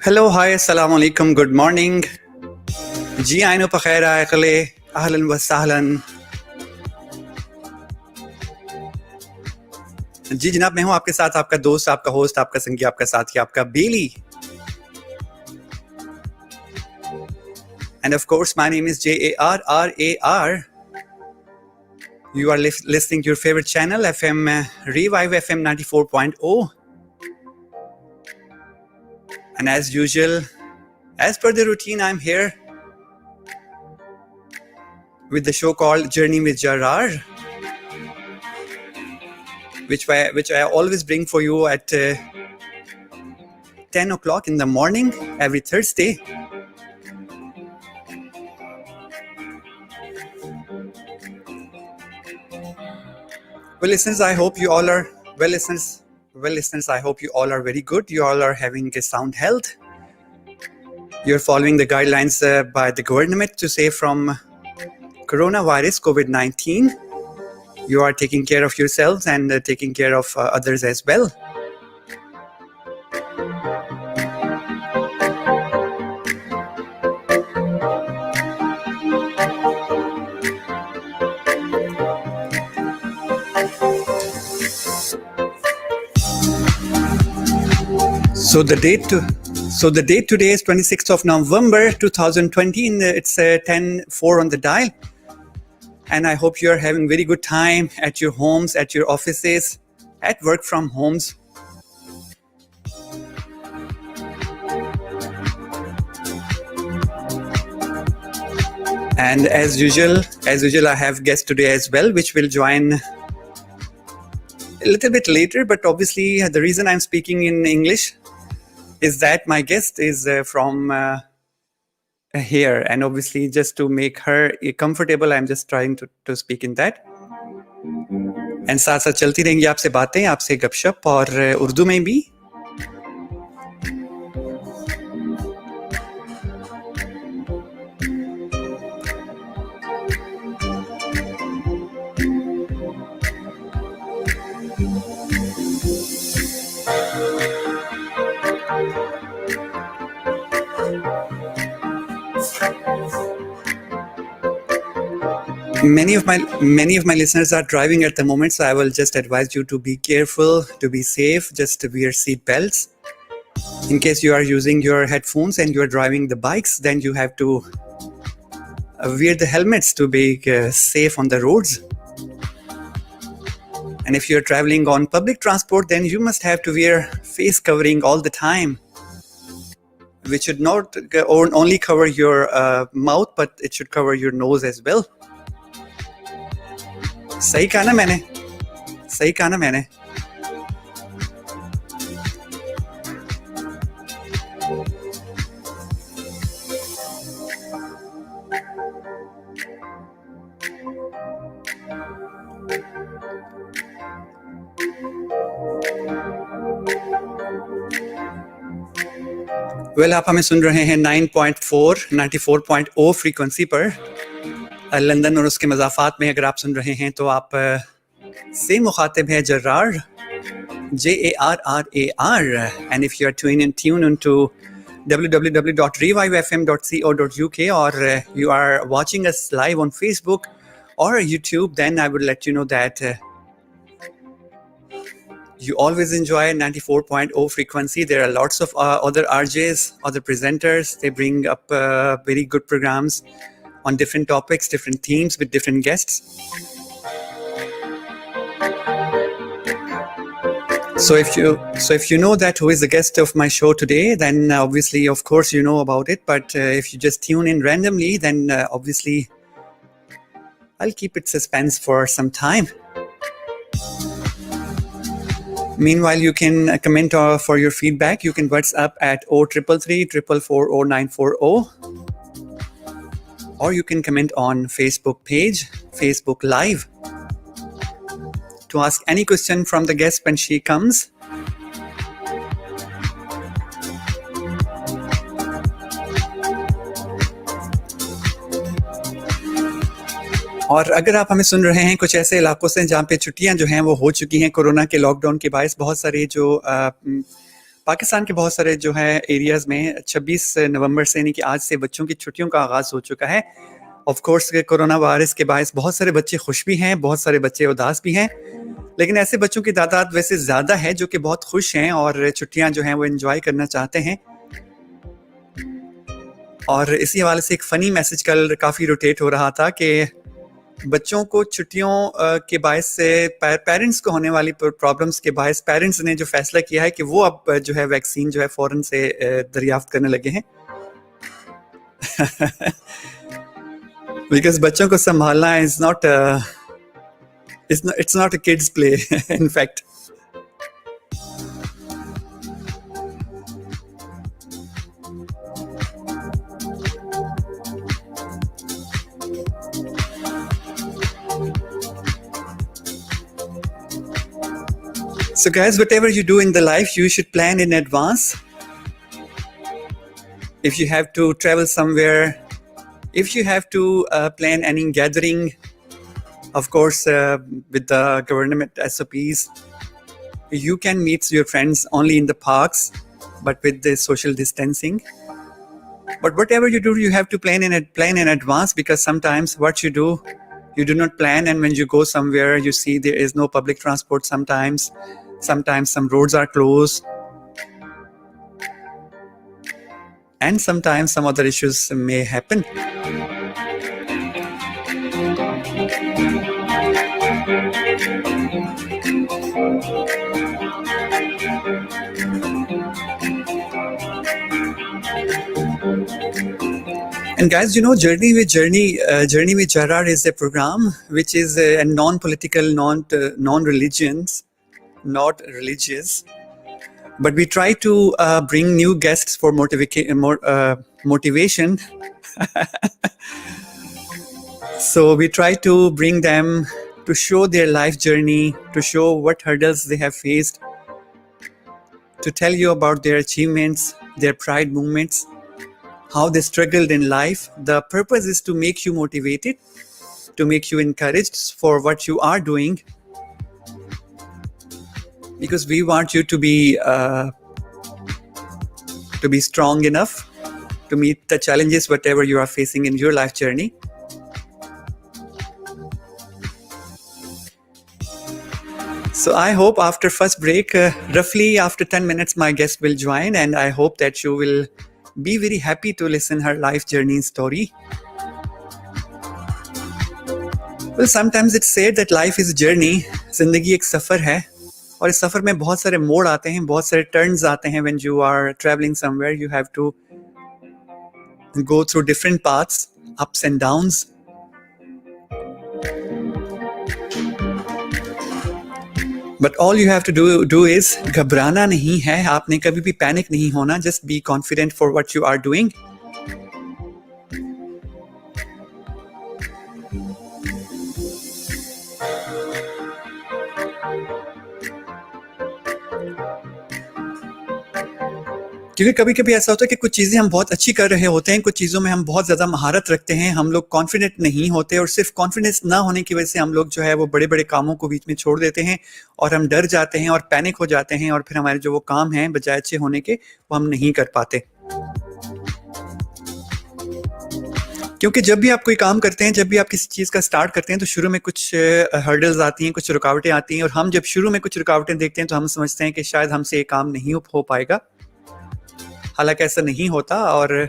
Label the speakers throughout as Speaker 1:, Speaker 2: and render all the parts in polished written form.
Speaker 1: Hello, hi, assalamu alaikum, good morning. जी आइनो पखैर आयकले अहलन व सहलन। जी जनाब, मैं हूं आपके साथ, आपका दोस्त, आपका होस्ट, आपका संगी, आपका साथी, आपका बेली। And of course, my name is Jarrar. You are listening to your favorite channel, FM Revive FM 94.0. And as usual, as per the routine, I'm here with the show called Journey with Jarrar, which I always bring for you at 10 o'clock in the morning every Thursday. Well, listeners, I hope you all are listeners, I hope you all are very good. You all are having a sound health. You're following the guidelines by the government to save from coronavirus, COVID-19. You are taking care of yourselves and taking care of others as well. So the date today is 26th of November 2020. It's 10:04 on the dial. And I hope you're having very good time at your homes, at your offices, at work from homes. And as usual, I have guests today as well, which will join a little bit later. But obviously, the reason I'm speaking in English is that my guest is from here, and obviously just to make her comfortable, I'm just trying to speak in that. And साथ साथ चलती रहेंगी आपसे बातें, आपसे गपशप, और उर्दू में भी. Many of my listeners are driving at the moment, so I will just advise you to be careful, to be safe, just to wear seat belts. In case you are using your headphones and you are driving the bikes, then you have to wear the helmets to be safe on the roads. And if you're traveling on public transport, then you must have to wear face covering all the time, which should not only cover your mouth, but it should cover your nose as well. सही कहा ना मैंने? Well, आप हमें सुन रहे हैं 94.0 frequency पर London और उसके मज़ाफ़ात में. अगर आप सुन रहे हैं तो आप से मुखातिब है जर्रार, Jarrar. And if you are tune into www.revivefm.co.uk, or you are watching us live on Facebook or YouTube, then I would let you know that you always enjoy 94.0 frequency. There are lots of other RJs, other presenters. They bring up very good programs on different topics, different themes with different guests. So if you know that who is the guest of my show today, then obviously, of course, you know about it. But if you just tune in randomly, then obviously I'll keep it suspense for some time. Meanwhile, you can comment for your feedback. You can WhatsApp at 0333 444 0940, or you can comment on Facebook page, Facebook Live, to ask any question from the guest when she comes. और अगर आप हमें सुन रहे हैं कुछ ऐसे इलाकों से जहाँ पे छुट्टियां जो हैं वो हो चुकी हैं कोरोना के लॉकडाउन के बायस, बहुत सारे जो पाकिस्तान के बहुत सारे जो है एरियाज में 26 नवंबर से यानी कि आज से बच्चों की छुट्टियों का आगाज हो चुका है. ऑफ कोर्स कोरोना वायरस के बायस बहुत सारे बच्चे खुश भी हैं, बहुत सारे बच्चे उदास भी हैं, लेकिन ऐसे बच्चों की तादाद वैसे ज़्यादा है जो कि बहुत खुश हैं और छुट्टियां जो हैं वो एंजॉय करना चाहते हैं. और इसी हवाले से एक फ़नी मैसेज कल काफ़ी रोटेट हो रहा था कि बच्चों को छुट्टियों के बायस से पेरेंट्स को होने वाली प्रॉब्लम्स के बायस पेरेंट्स ने जो फैसला किया है कि वो अब जो है वैक्सीन जो है फ़ौरन से दरियाफ्त करने लगे हैं. बिकॉज बच्चों को संभालना is not it's not a kid's play. In fact, so guys, whatever you do in the life, you should plan in advance. If you have to travel somewhere, if you have to plan any gathering, of course, with the government SOPs, you can meet your friends only in the parks, but with the social distancing. But whatever you do, you have to plan in advance, because sometimes what you do, you do not plan, and when you go somewhere, you see there is no public transport. Sometimes some roads are closed, and sometimes some other issues may happen. And guys, you know, Journey with Jarrar is a program which is a non-political, non-religious, but we try to bring new guests for motivation. So we try to bring them to show their life journey, to show what hurdles they have faced, to tell you about their achievements, their pride moments, how they struggled in life. The purpose is to make you motivated, to make you encouraged for what you are doing, because we want you to be strong enough to meet the challenges whatever you are facing in your life journey. So I hope after first break, roughly after 10 minutes, my guest will join, and I hope that you will be very happy to listen her life journey story. Well, sometimes it's said that life is a journey. जिंदगी एक सफ़र है, और इस सफ़र में बहुत सारे मोड़ आते हैं, बहुत सारे टर्न्स आते हैं. When you are traveling somewhere, you have to go through different paths, ups and downs. But all you have to do is घबराना नहीं है, आपने कभी भी पैनिक नहीं होना. Just be confident for what you are doing. क्योंकि कभी कभी ऐसा होता है कि कुछ चीज़ें हम बहुत अच्छी कर रहे होते हैं, कुछ चीज़ों में हम बहुत ज़्यादा महारत रखते हैं, हम लोग कॉन्फिडेंट नहीं होते, और सिर्फ कॉन्फिडेंस ना होने की वजह से हम लोग जो है वो बड़े बड़े कामों को बीच में छोड़ देते हैं, और हम डर जाते हैं और पैनिक हो जाते हैं, और फिर हमारे जो वो काम हैं बजाय अच्छे होने के वो हम नहीं कर पाते. क्योंकि जब भी आप कोई काम करते हैं, जब भी आप किसी चीज़ का स्टार्ट करते हैं, तो शुरू में कुछ हर्डल्स आती हैं, कुछ रुकावटें आती हैं, और हम जब शुरू में कुछ रुकावटें देखते हैं तो हम समझते हैं कि शायद हमसे ये काम नहीं हो पाएगा. हालांकि ऐसा नहीं होता, और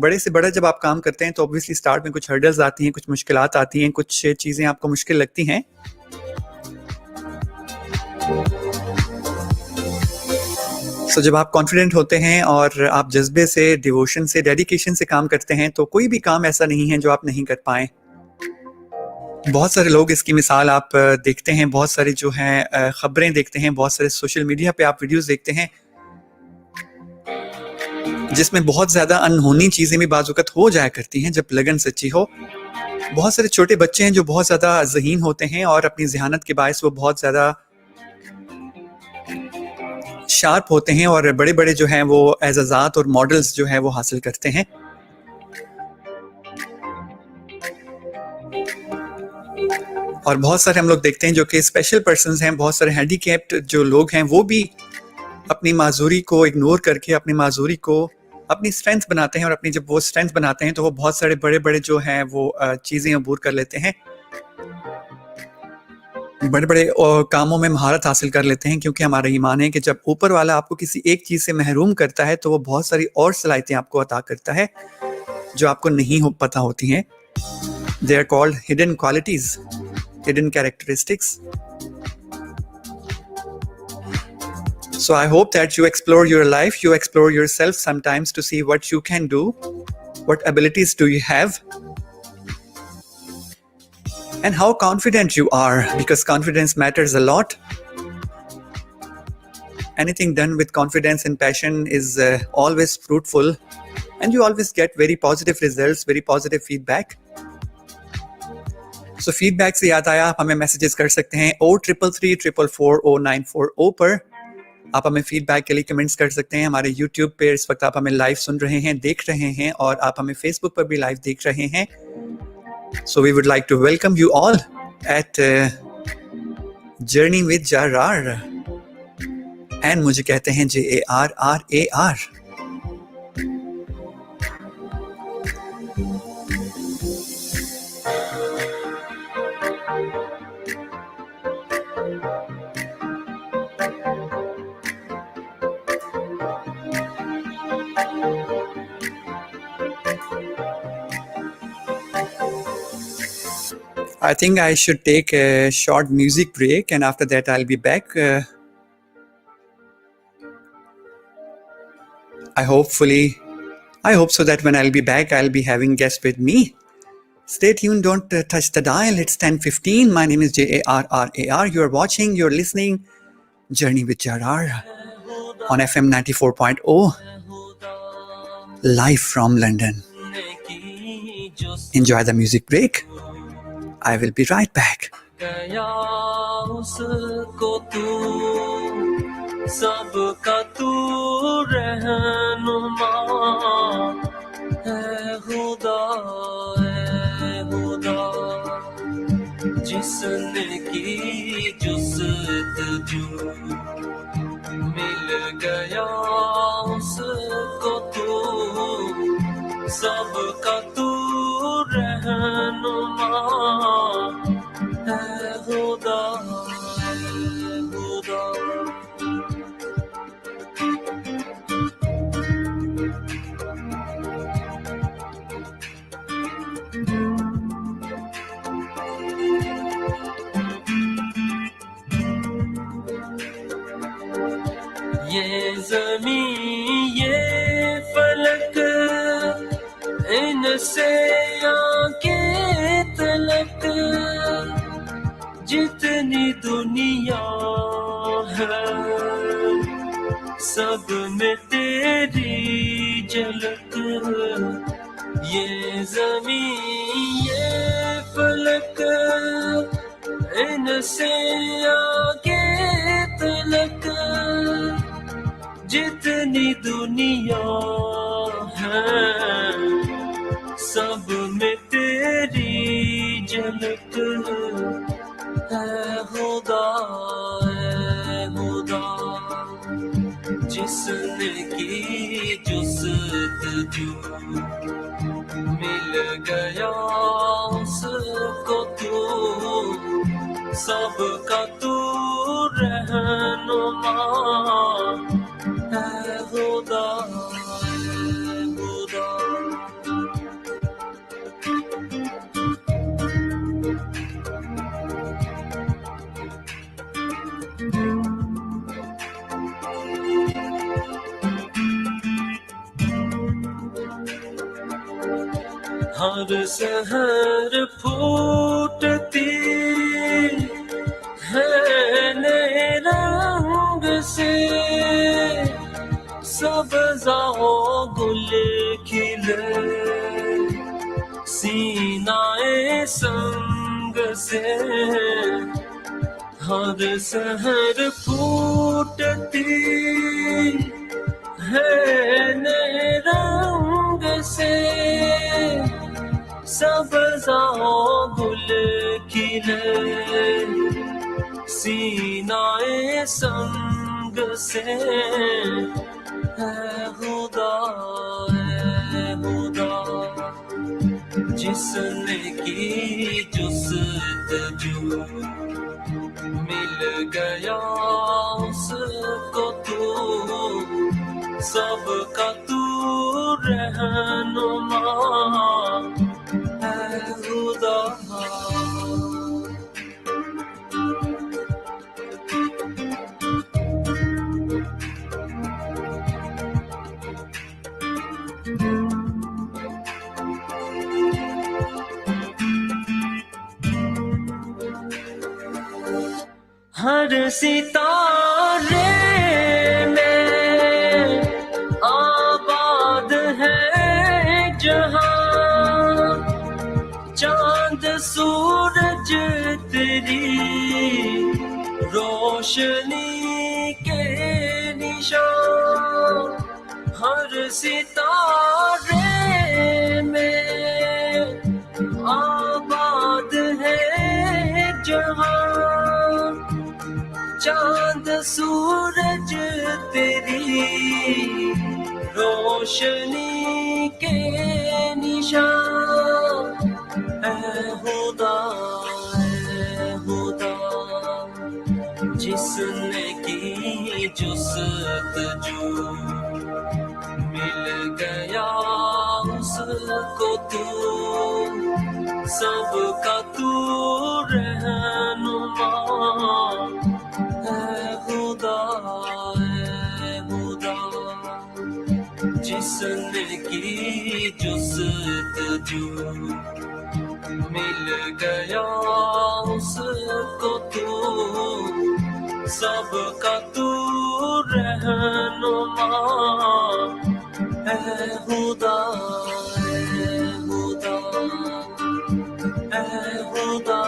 Speaker 1: बड़े से बड़ा जब आप काम करते हैं तो ऑब्वियसली स्टार्ट में कुछ हर्डल्स आती हैं, कुछ मुश्किलात आती हैं, कुछ चीज़ें आपको मुश्किल लगती हैं. So जब आप कॉन्फिडेंट होते हैं और आप जज्बे से, डिवोशन से, डेडिकेशन से काम करते हैं तो कोई भी काम ऐसा नहीं है जो आप नहीं कर पाएँ। बहुत सारे लोग इसकी मिसाल आप देखते हैं, बहुत सारी जो हैं खबरें देखते हैं, बहुत सारे सोशल मीडिया पे आप वीडियोस देखते हैं जिसमें बहुत ज़्यादा अनहोनी चीज़ें भी बाज़-औक़ात हो जाया करती हैं जब लगन सच्ची हो। बहुत सारे छोटे बच्चे हैं जो बहुत ज़्यादा ज़हीन होते हैं और अपनी ज़हानत के बायस वो बहुत ज़्यादा शार्प होते हैं और बड़े-बड़े जो हैं वो एज़ाज़ात और मॉडल्स जो हैं वो हासिल करते हैं। और बहुत सारे हम लोग देखते हैं जो कि स्पेशल पर्सन्स हैं, बहुत सारे हैंडीकैप्ड जो लोग हैं वो भी अपनी माज़ूरी को इग्नोर करके अपनी माज़ूरी को अपनी स्ट्रेंथ बनाते हैं और अपनी जब वो स्ट्रेंथ बनाते हैं तो वो बहुत सारे बड़े-बड़े जो हैं वो चीज़ें अबूर कर लेते हैं। बड़े-बड़े कामों में महारत हासिल कर लेते हैं क्योंकि हमारा ईमान है कि जब ऊपर वाला आपको किसी एक चीज़ से महरूम करता है तो वो बहुत सारी और सलाहियतें आपको अता करता है जो आपको नहीं पता होती हैं। They are called hidden qualities, hidden characteristics. So I hope that you explore your life, you explore yourself sometimes to see what you can do, what abilities do you have, and how confident you are, because confidence matters a lot. Anything done with confidence and passion is always fruitful, and you always get very positive results, very positive feedback. So feedback से याद आया, आप हमें messages कर सकते हैं 0333440940 पर। आप हमें फीडबैक के लिए कमेंट्स कर सकते हैं। हमारे यूट्यूब पे इस वक्त आप हमें लाइव सुन रहे हैं, देख रहे हैं, और आप हमें फेसबुक पर भी लाइव देख रहे हैं। So we would like to welcome you all at journey with Jarrar, and मुझे कहते हैं JARRAR। I think I should take a short music break and after that I'll be back. I hope so that when I'll be back, I'll be having guests with me. Stay tuned, don't touch the dial. It's 10:15. My name is JARRAR. You're watching, you're listening Journey with Jarrar on FM 94.0, live from London. Enjoy the music break. I will be right back.
Speaker 2: सबका तू रहनुमा है खुदा, जिसने की जुस्तजू मिल गया उसको तू, सबका तू रहनुमा है खुदा, ये ज़मीं ये फलक इनसे आके तलक जितनी दुनिया है सब में तेरी झलक, ये ज़मीं ये फलक इनसे आके तलक जितनी दुनिया है सब में तेरी झलक है खुदा, जिसने की जुस्तजू मिल गया उसको तू, सबका तू रहनुमा है खुदा, हर सहर फूटती है नए रंग से सब्ज़ाओ गुल खिले सीनाए संग से हर सहर फूटती है नए रंग से सब्ज़ाओ गुल खिले सीनाए संग से है खुदा जिसने की जुस्तजू मिल गया उसको तू सबका तू रहनुमा है खुदा हर सितारे में आबाद है जहां चांद सूरज तेरी रोशनी के निशान हर सितारे में आबाद है जहां चांद सूरज तेरी रोशनी के निशान है खुदा जिसने की जुस्तजू मिल गया उसको तू सबका तू रहनुमा जिसने की जुस्तजू मिल गया उसको तू सबका तू रहनुमा है खुदा है खुदा है खुदा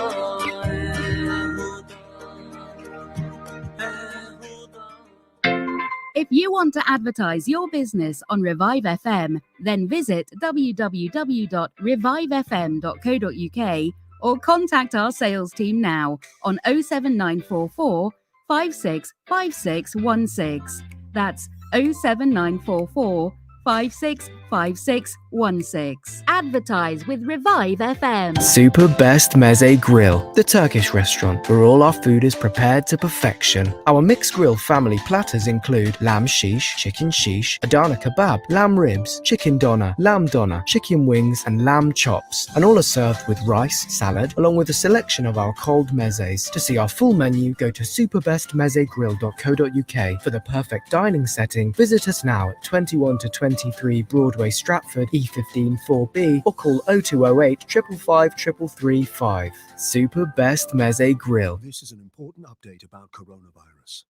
Speaker 3: If you want to advertise your business on Revive FM, then visit www.revivefm.co.uk or contact our sales team now on 07944 565616. That's 07944 565616. Advertise with Revive FM.
Speaker 4: Super Best Meze Grill, the Turkish restaurant where all our food is prepared to perfection. Our mixed grill family platters include lamb shish, Adana kebab, lamb ribs, chicken doner, chicken wings and lamb chops, and all are served with rice, salad, along with a selection of our cold mezes. To see our full menu, go to superbestmezegrill.co.uk. For the perfect dining setting, visit us now at 21 to 23 Broadway, Stratford, E15 4B, or call 0208 555 3335. Super Best Meze Grill.
Speaker 5: This is an important update about coronavirus.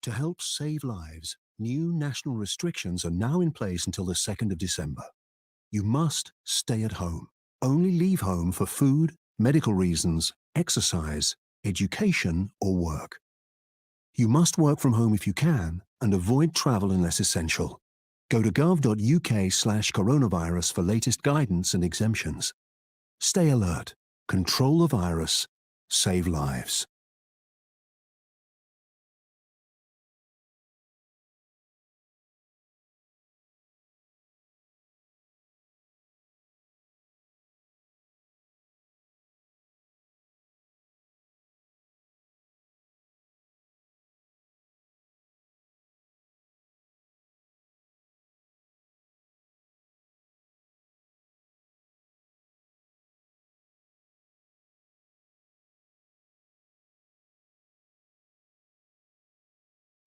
Speaker 5: To help save lives, new national restrictions are now in place until the 2nd of December. You must stay at home. Only leave home for food, medical reasons, exercise, education, or work. You must work from home if you can and avoid travel unless essential. Go to gov.uk/coronavirus for latest guidance and exemptions. Stay alert, control the virus, save lives.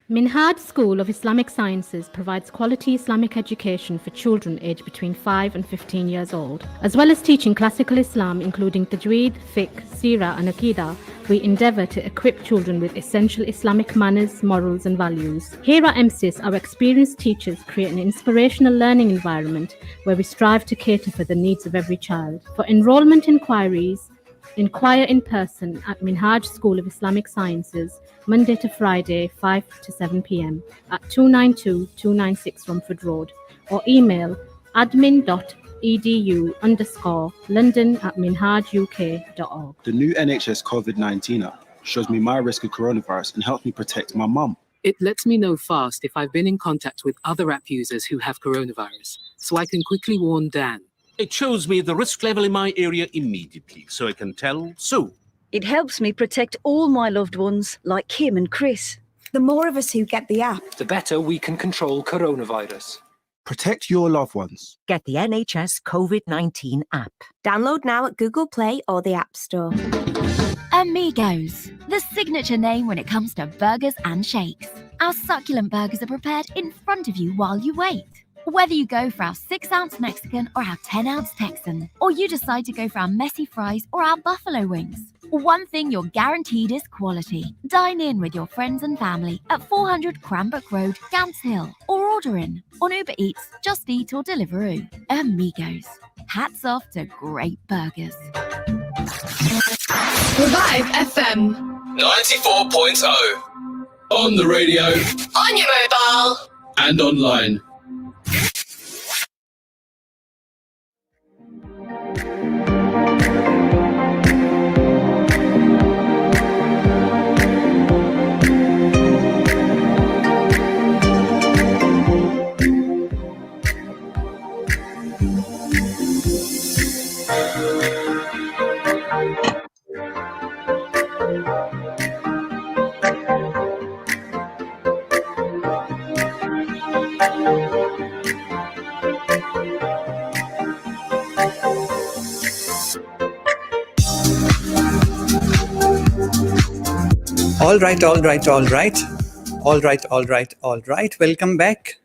Speaker 6: Minhaj School of Islamic Sciences provides quality Islamic education for children aged between 5 and 15 years old. As well as teaching classical Islam, including Tajweed, Fiqh, Seerah, and Aqidah, we endeavour to equip children with essential Islamic manners, morals, and values. Here at MSIS, our experienced teachers create an inspirational learning environment where we strive to cater for the needs of every child. For enrolment inquiries, inquire in person at Minhaj School of Islamic Sciences, Monday to Friday, 5 to 7 p.m. at 292-296 Romford Road, or email admin.edu_London@minhajuk.org.
Speaker 7: The new NHS COVID-19 app shows me my risk of coronavirus and helps me protect my mum.
Speaker 8: It lets me know fast if I've been in contact with other app users who have coronavirus, so I can quickly warn Dan.
Speaker 9: It shows me the risk level in my area immediately, so I can tell Sue.
Speaker 10: It helps me protect all my loved ones, like Kim and Chris.
Speaker 11: The more of us who get the app,
Speaker 12: the better we can control coronavirus.
Speaker 7: Protect your loved ones.
Speaker 13: Get the NHS COVID-19 app.
Speaker 11: Download now at Google Play or the App Store.
Speaker 14: Amigos, the signature name when it comes to burgers and shakes. Our succulent burgers are prepared in front of you while you wait. Whether you go for our 6-ounce Mexican or our 10-ounce Texan, or you decide to go for our messy fries or our buffalo wings, one thing you're guaranteed is quality. Dine in with your friends and family at 400 Cranbrook Road, Gants Hill, or order in on Uber Eats, Just Eat or Deliveroo. Amigos, hats off to great burgers.
Speaker 15: Revive FM
Speaker 16: 94.0 on the radio,
Speaker 15: on your mobile,
Speaker 16: and online.
Speaker 1: All right. Welcome back.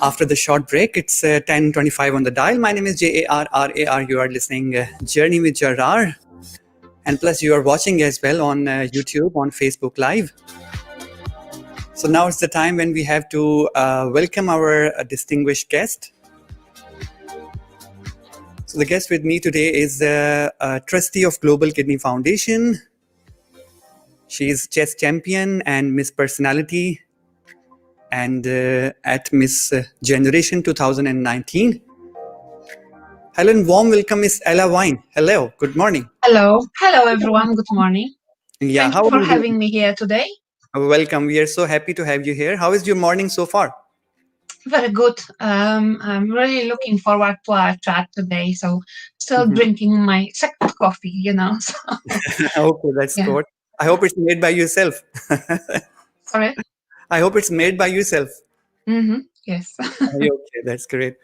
Speaker 1: After the short break, it's 10:25 on the dial. My name is Jarrar. You are listening Journey with Jarrar. And plus you are watching as well on YouTube, on Facebook Live. So now it's the time when we have to welcome our distinguished guest. So the guest with me today is a trustee of Global Kidney Foundation. She is chess champion and Miss Personality and at Miss Generation 2019. Hello and warm welcome, Miss Ella Wine. Hello, good morning.
Speaker 17: Hello everyone, good morning.
Speaker 1: Yeah,
Speaker 17: Thank you for having me here today.
Speaker 1: Welcome, we are so happy to have you here. How is your morning so far?
Speaker 17: Very good. I'm really looking forward to our chat today. So still drinking my second coffee, So.
Speaker 1: Okay, that's good. I hope it's made by yourself.
Speaker 17: Sorry?
Speaker 1: I hope it's made by yourself.
Speaker 17: Yes.
Speaker 1: Okay, that's great.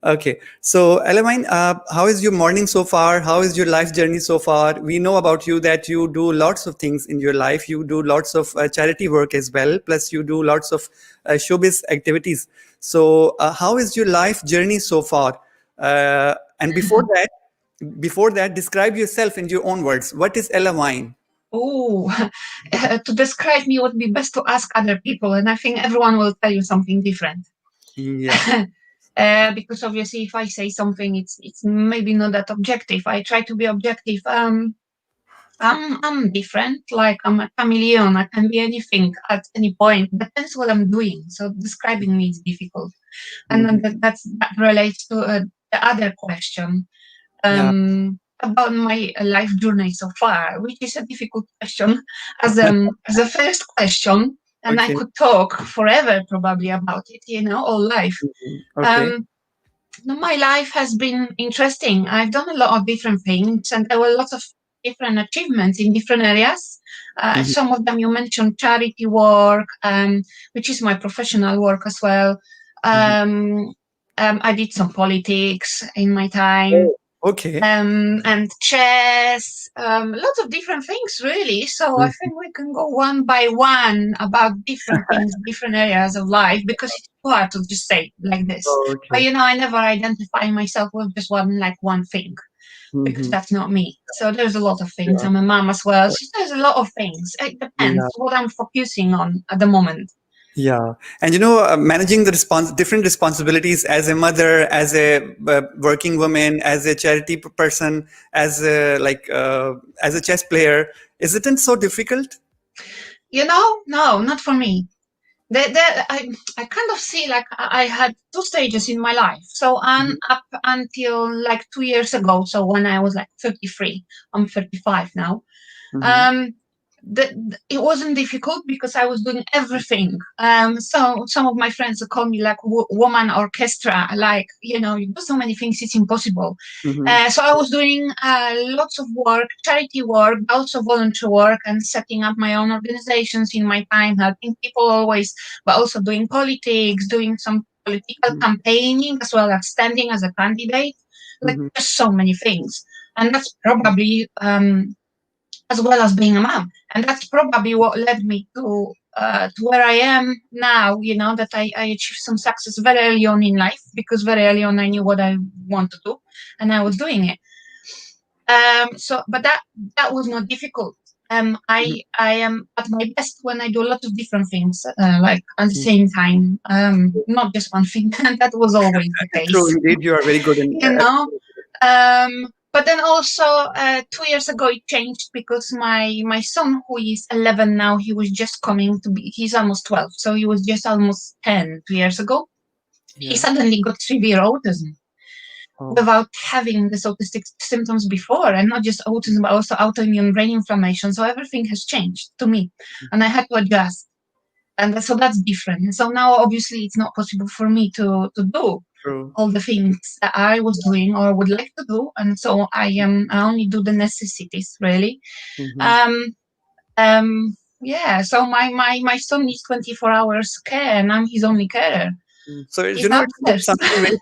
Speaker 1: Okay, so Ella, how is your morning so far? How is your life journey so far? We know about you that you do lots of things in your life. You do lots of charity work as well. Plus you do lots of showbiz activities. So how is your life journey so far? And before that, describe yourself in your own words. What is Ella Wine?
Speaker 17: Oh, to describe me would be best to ask other people. And I think everyone will tell you something different.
Speaker 1: Yeah.
Speaker 17: Because obviously if I say something, it's maybe not that objective. I try to be objective. I'm different, like I'm a chameleon. I can be anything at any point. Depends what I'm doing. So describing me is difficult. And then that relates to the other question about my life journey so far, which is a difficult question as a first question. And I could talk forever probably about it, all life. My life has been interesting. I've done a lot of different things and there were lots of different achievements in different areas. Some of them you mentioned charity work, which is my professional work as well. I did some politics in my time.
Speaker 1: Okay.
Speaker 17: And chess, lots of different things, really. So I think we can go one by one about different things, different areas of life, because it's hard to just say like this.
Speaker 1: Okay.
Speaker 17: But I never identify myself with just one thing, because that's not me. So there's a lot of things.
Speaker 1: Yeah.
Speaker 17: I'm a mom as well. So there's a lot of things. It depends
Speaker 1: Yeah.
Speaker 17: what I'm focusing on at the moment.
Speaker 1: Yeah, and managing the different responsibilities as a mother, as a working woman, as a charity person, as a chess player, is it so difficult?
Speaker 17: No, not for me. I kind of see like I had two stages in my life. So up until like 2 years ago, so when I was like 33, I'm 35 now. It wasn't difficult because I was doing everything. So some of my friends call me like woman orchestra, like you do so many things, it's impossible. So I was doing lots of work, charity work, also volunteer work, and setting up my own organizations in my time, helping people always, but also doing politics, doing some political campaigning, as well as standing as a candidate, like just so many things. And that's probably as well as being a mom. And that's probably what led me to where I am now, that I achieved some success very early on in life, because very early on I knew what I want to do and I was doing it. But that was not difficult. I am at my best when I do a lot of different things, like at the same time, not just one thing. That was always the case.
Speaker 1: True, indeed, you are very good in.
Speaker 17: But then also 2 years ago it changed, because my son, who is 11 now, he was just coming to be. He's almost 12, so he was just almost 10 2 years ago.
Speaker 1: Yeah.
Speaker 17: He suddenly got severe autism. Without having this autistic symptoms before, and not just autism, but also autoimmune brain inflammation. So everything has changed to me, and I had to adjust. And so that's different. So now, obviously, it's not possible for me to do all the things that I was doing or would like to do, and so I only do the necessities, really. Yeah. So my son needs 24 hours care, and I'm his only carer.
Speaker 1: So it's something very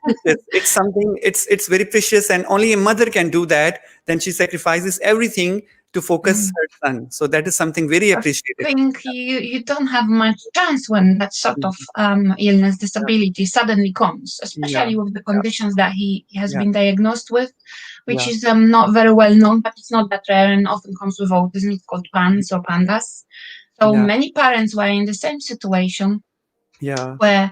Speaker 1: precious. It's very precious, and only a mother can do that. Then she sacrifices everything to focus her son. So that is something very appreciated.
Speaker 17: I think you don't have much chance when that sort of illness, disability suddenly comes, especially with the conditions that he has been diagnosed with, which is not very well known, but it's not that rare and often comes with autism. It's called PANS or PANDAS. So many parents were in the same situation. Where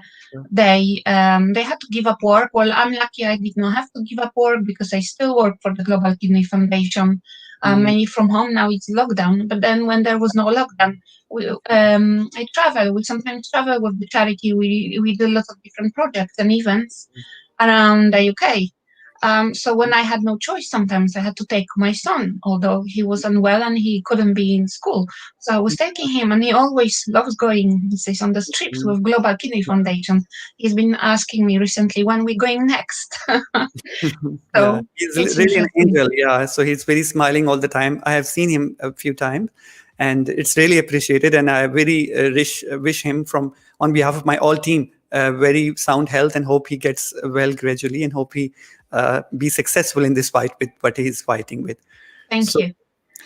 Speaker 17: they had to give up work. Well, I'm lucky I did not have to give up work, because I still work for the Global Kidney Foundation, mainly from home. Now it's lockdown, but then when there was no lockdown, I travel. We sometimes travel with the charity. We do lots of different projects and events around the UK. So when I had no choice, sometimes I had to take my son, although he was unwell and he couldn't be in school. So I was taking him, and he always loves going, he says, on the trips with Global Kidney Foundation. He's been asking me recently, when we're going next. So
Speaker 1: he's really an angel. Yeah, so he's very smiling all the time. I have seen him a few times, and it's really appreciated. And I very wish him on behalf of my all team very sound health, and hope he gets well gradually, and hope he be successful in this fight with what he is fighting with.
Speaker 17: Thank you.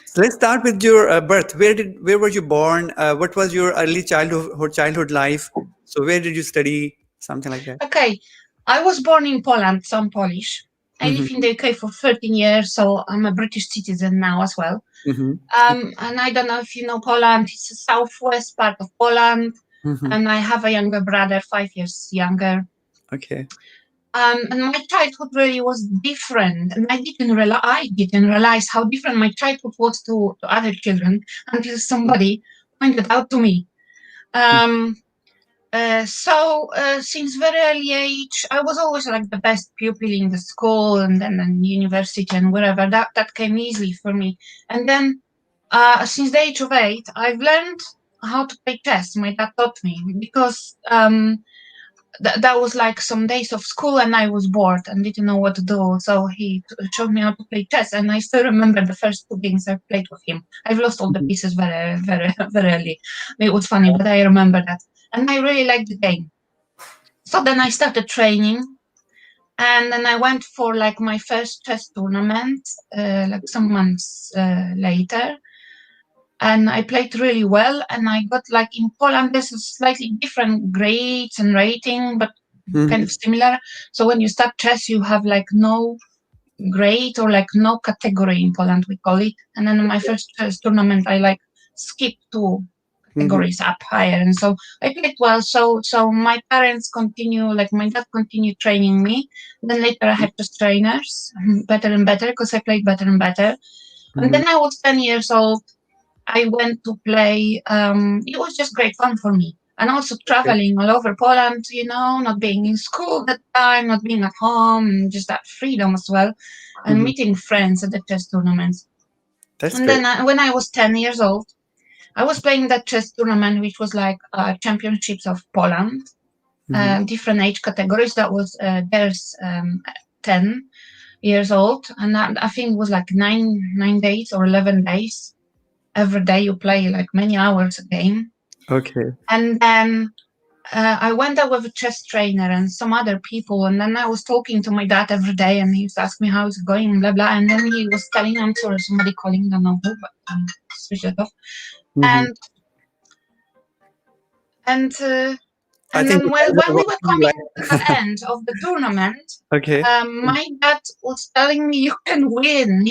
Speaker 1: So let's start with your birth. Where were you born? What was your early childhood life? So where did you study? Something like that.
Speaker 17: Okay, I was born in Poland, so I'm Polish. I live in the UK for 13 years, so I'm a British citizen now as well. And I don't know if you know Poland. It's the southwest part of Poland, and I have a younger brother, 5 years younger.
Speaker 1: Okay.
Speaker 17: And my childhood really was different, and I didn't realize how different my childhood was to other children until somebody pointed out to me. So since very early age, I was always like the best pupil in the school, and then in university and wherever. That came easily for me. And then since the age of 8, I've learned how to play chess. My dad taught me, because that was like some days of school and I was bored and didn't know what to do. So he showed me how to play chess, and I still remember the first 2 games I played with him. I've lost all the pieces very, very, very early. It was funny, but I remember that. And I really liked the game. So then I started training. And then I went for like my first chess tournament, like some months later. And I played really well. And I got like in Poland, there's a slightly different grades and rating, but kind of similar. So when you start chess, you have like no grade or like no category in Poland, we call it. And then in my first chess tournament, I like skipped 2 categories up higher. And so I played well. So my parents continue, like my dad continued training me. Then later I had just trainers, better and better, because I played better and better. And then I was 10 years old. I went to play. It was just great fun for me. And also traveling all over Poland, not being in school at that time, not being at home, and just that freedom as well. And meeting friends at the chess tournaments. Then when I was 10 years old, I was playing that chess tournament, which was like championships of Poland, different age categories. That was there's 10 years old, and I think it was like 9 days or 11 days. Every day you play like many hours a game.
Speaker 1: Okay.
Speaker 17: And then I went there with a chess trainer and some other people, and then I was talking to my dad every day, and he was asking me how it's going, and blah blah. And then he was telling, I'm sorry, somebody calling, don't know who, but switch it off. And then when we were coming to the end of the tournament, my dad was telling me, you can win.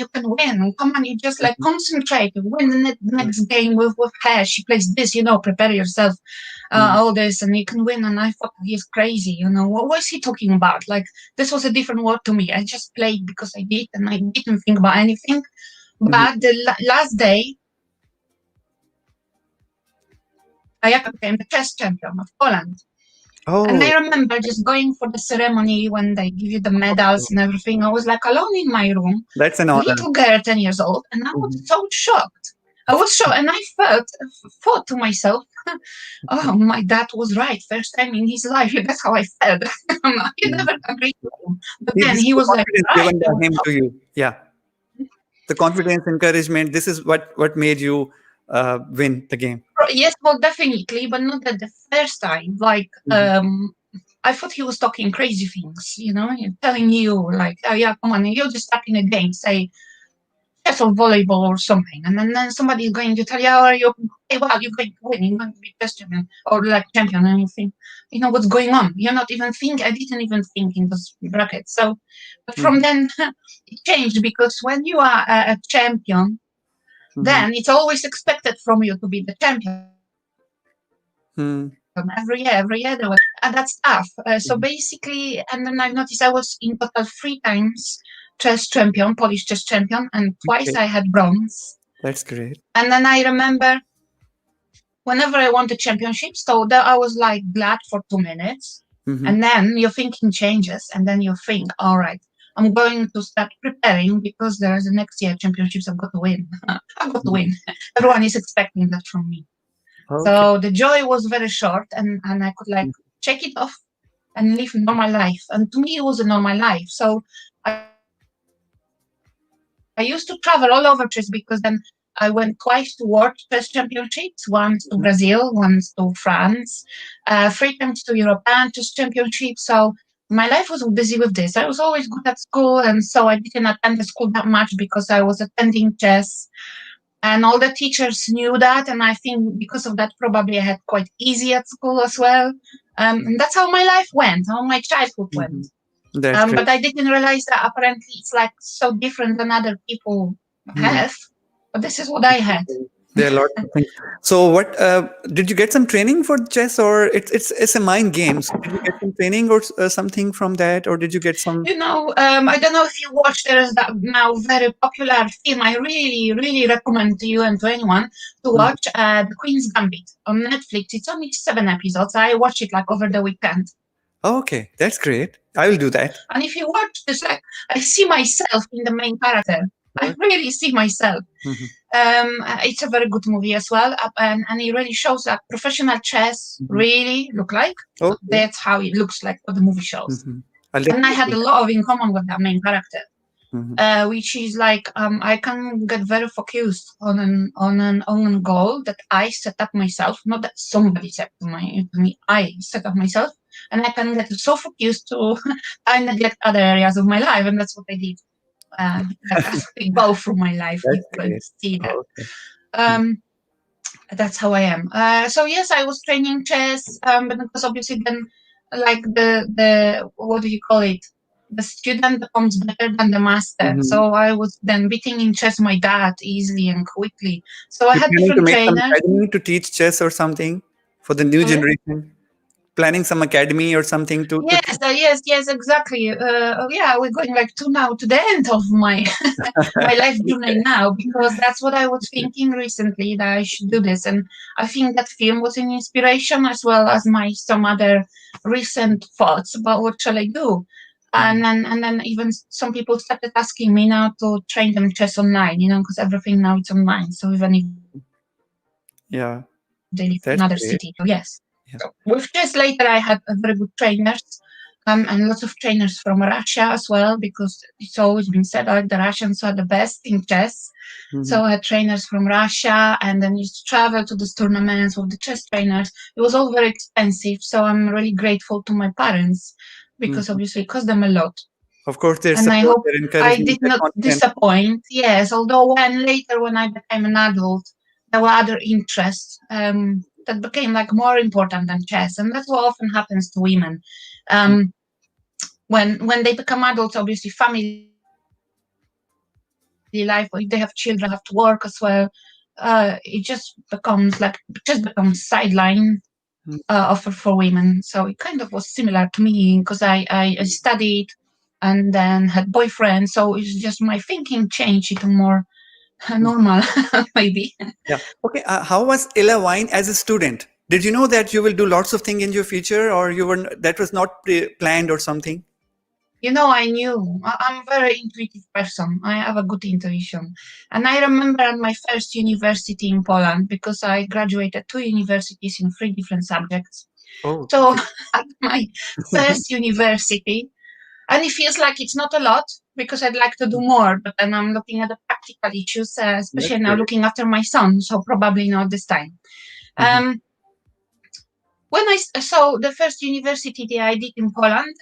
Speaker 17: Come on, you just like concentrate, win the next game with her. She plays this, prepare yourself, all this, and you can win. And I thought, he's crazy, what was he talking about? Like, this was a different world to me. I just played because I did, and I didn't think about anything. But the last day, I became the chess champion of Poland. And I remember just going for the ceremony when they give you the medals and everything. I was like alone in my room.
Speaker 1: That's an
Speaker 17: a
Speaker 1: honor.
Speaker 17: little girl, 10 years old, and I was so shocked. I was shocked, and I thought to myself, oh, my dad was right. First time in his life. That's how I felt. He never agreed with him. But then he was like, right.
Speaker 1: Given by him to you. Yeah. The confidence, encouragement, this is what made you win the game.
Speaker 17: Yes, well, definitely, but not at the first time. Like, I thought he was talking crazy things, telling you like, oh yeah, come on, you're just starting a game, say chess or volleyball or something, and then somebody is going to tell you, oh, you're going to win, you're going to be best champion or like champion, and you think, what's going on? You're not even thinking. I didn't even think in those brackets. So, but from then it changed, because when you are a champion, then it's always expected from you to be the champion. Every year there was, and that's tough. So basically, and then I've noticed I was in total 3 times chess champion, Polish chess champion, and twice I had bronze.
Speaker 1: That's great.
Speaker 17: And then I remember whenever I won the championship, so there I was like glad for 2 minutes, and then your thinking changes, and then you think, all right, I'm going to start preparing because there's the next year championships. I've got to win. I've got to win. Everyone is expecting that from me.
Speaker 1: Okay.
Speaker 17: So the joy was very short, and I could like check it off and live a normal life. And to me, it was a normal life. So I used to travel all over chess, because then I went twice to World Chess Championships, once to Brazil, once to France, 3 times to European Chess Championships. So my life was busy with this. I was always good at school, and so I didn't attend the school that much because I was attending chess. And all the teachers knew that, and I think because of that, probably I had quite easy at school as well. And that's how my life went, how my childhood went. But I didn't realize that apparently it's like so different than other people have. But this is what I had.
Speaker 1: There are a lot of things. So what did you get some training for chess, or it's a mind game? So did you get some training or something from that, or did you get some?
Speaker 17: I don't know if you watched, there is that now very popular film. I really, really recommend to you and to anyone to watch The Queen's Gambit on Netflix. It's only 7 episodes. I watched it like over the weekend.
Speaker 1: Oh, okay, that's great. I will do that.
Speaker 17: And if you watch this, like, I see myself in the main character. I really see myself. It's a very good movie as well, and it really shows that professional chess really look like.
Speaker 1: Okay.
Speaker 17: That's how it looks like, what the movie shows. And I had a lot of in common with that main character, which is like I can get very focused on an goal that I set up myself, not that somebody set to me. I set up myself, and I can get so focused to I neglect other areas of my life, and that's what I did. Like as we go through my life, you
Speaker 1: That's
Speaker 17: can
Speaker 1: great.
Speaker 17: see that.
Speaker 1: Okay.
Speaker 17: That's how I am. So yes, I was training chess, but because obviously then, like the what do you call it? The student becomes better than the master.
Speaker 1: Mhm.
Speaker 17: So I was then beating in chess my dad easily and quickly. So I
Speaker 1: You're
Speaker 17: had
Speaker 1: planning to
Speaker 17: different
Speaker 1: make some
Speaker 17: trainers.
Speaker 1: academy to teach chess or something for the new
Speaker 17: Sorry?
Speaker 1: generation? Planning some academy or something to
Speaker 17: Yes, yes, exactly. Yeah, we're going like to the end of my my life journey now, because that's what I was thinking recently, that I should do this, and I think that film was an inspiration, as well as my some other recent thoughts about what shall I do. And then even some people started asking me now to train them chess online, because everything now it's online. So even if
Speaker 1: Yeah,
Speaker 17: they live in
Speaker 1: that's
Speaker 17: another
Speaker 1: great.
Speaker 17: city, so yes.
Speaker 1: Yeah.
Speaker 17: So with chess later, I had very good trainers, and lots of trainers from Russia as well, because it's always been said like the Russians are the best in chess. So I had trainers from Russia, and then used to travel to these tournaments with the chess trainers. It was all very expensive, so I'm really grateful to my parents, because obviously it cost them a lot.
Speaker 1: Of course, their
Speaker 17: And I
Speaker 1: support,
Speaker 17: hope
Speaker 1: their
Speaker 17: I
Speaker 1: encouragement,
Speaker 17: did
Speaker 1: their
Speaker 17: not
Speaker 1: confidence.
Speaker 17: disappoint. Yes, although later when I became an adult, there were other interests that became like more important than chess, and that's what often happens to women. When they become adults, obviously family life, or if they have children, have to work as well. It just becomes sideline offer for women. So it kind of was similar to me, because I studied and then had boyfriends. So it's just my thinking changed into more normal, maybe.
Speaker 1: Yeah. Okay. How was Ella Wine as a student? Did you know that you will do lots of things in your future, or that was not planned or something?
Speaker 17: I knew. I'm a very intuitive person. I have a good intuition. And I remember at my first university in Poland, because I graduated 2 universities in 3 different subjects.
Speaker 1: Oh,
Speaker 17: So
Speaker 1: okay.
Speaker 17: at my first university, and it feels like it's not a lot, because I'd like to do more, but then I'm looking at the practical issues, especially
Speaker 1: That's
Speaker 17: now
Speaker 1: great.
Speaker 17: looking after my son, so probably not this time. So the first university that I did in Poland,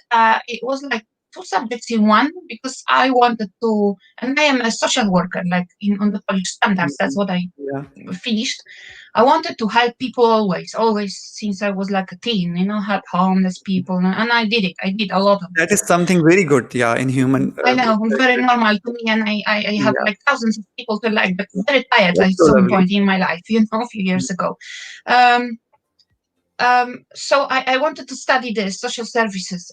Speaker 17: it was like 2 subjects in one, because I wanted to, and I am a social worker, like on the Polish standards. That's what I
Speaker 1: Yeah.
Speaker 17: finished. I wanted to help people always since I was like a teen, help homeless people, and I did it. I did a lot of it.
Speaker 1: That is something very good. Yeah, in human.
Speaker 17: I know, very normal to me, and I have
Speaker 1: Yeah.
Speaker 17: like thousands of people to like, but very tired
Speaker 1: That's
Speaker 17: at
Speaker 1: so
Speaker 17: some
Speaker 1: lovely.
Speaker 17: point in my life, a few years ago. So I wanted to study the social services.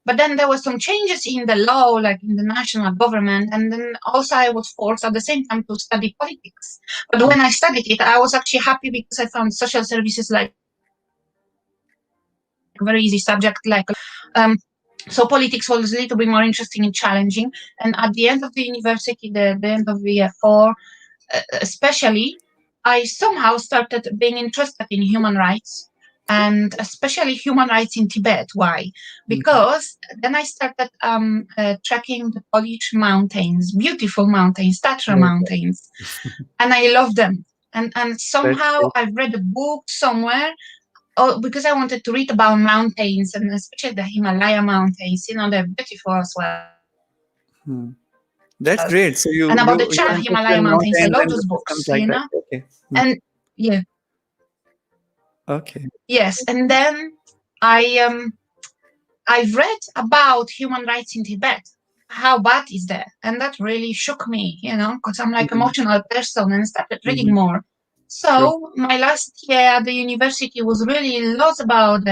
Speaker 17: But then there were some changes in the law, like in the national government, and then also I was forced at the same time to study politics. But when I studied it, I was actually happy, because I found social services like a very easy subject. So politics was a little bit more interesting and challenging. And at the end of the university, the end of the year 4, especially, I somehow started being interested in human rights, and especially human rights in Tibet. Why? Because then I started tracking the Polish mountains, beautiful mountains, Tatra mountains, and I love them. And somehow I've read a book somewhere. Oh, because I wanted to read about mountains, and especially the Himalaya mountains. They're beautiful as well.
Speaker 1: That's great. So
Speaker 17: And about the
Speaker 1: you're interested
Speaker 17: Himalaya
Speaker 1: in
Speaker 17: mountains, I
Speaker 1: mountains
Speaker 17: love
Speaker 1: and
Speaker 17: those
Speaker 1: systems
Speaker 17: books,
Speaker 1: like that. Okay.
Speaker 17: And yeah,
Speaker 1: Okay.
Speaker 17: yes. And then I've read about human rights in Tibet. How bad is that? And that really shook me, because I'm like emotional person, and started reading more. So my last year at the university was really lots about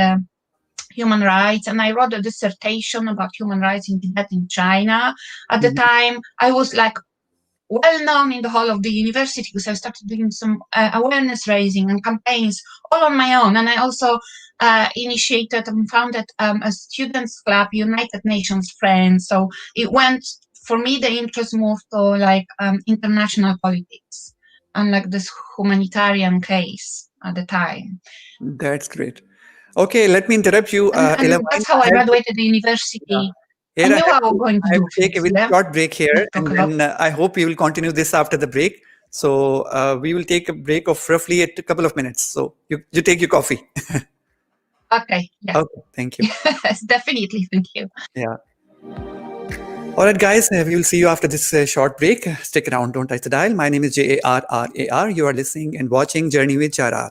Speaker 17: human rights, and I wrote a dissertation about human rights in Tibet in China. At the time, I was like well known in the whole of the university, because I started doing some awareness raising and campaigns all on my own. And I also initiated and founded a students club, United Nations Friends. So it went, for me, the interest moved to like international politics and like this humanitarian case at the time.
Speaker 1: That's great. Okay, let me interrupt you.
Speaker 17: And that's how I graduated the university. I knew I was going to
Speaker 1: I have
Speaker 17: do
Speaker 1: to take a
Speaker 17: things.
Speaker 1: very short break here,
Speaker 17: Talk
Speaker 1: and
Speaker 17: a lot.
Speaker 1: then I hope we will continue this after the break. So we will take a break of roughly a couple of minutes. So you take your coffee.
Speaker 17: Okay. Yeah.
Speaker 1: Okay, thank you.
Speaker 17: Yes, definitely. Thank you.
Speaker 1: Yeah. All right, guys, we will see you after this short break. Stick around, don't touch the dial. My name is Jarrar. You are listening and watching Journey with Jarrar.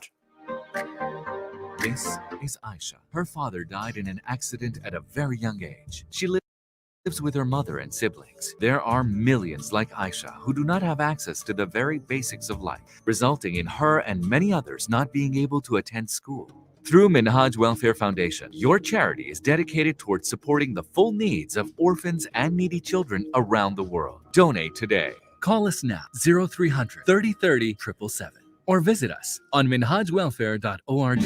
Speaker 18: This is Aisha. Her father died in an accident at a very young age. She lives with her mother and siblings. There are millions like Aisha who do not have access to the very basics of life, resulting in her and many others not being able to attend school. Through Minhaj Welfare Foundation, your charity is dedicated towards supporting the full needs of orphans and needy children around the world. Donate today. Call us now, 0300 3030 777, or visit us on minhajwelfare.org.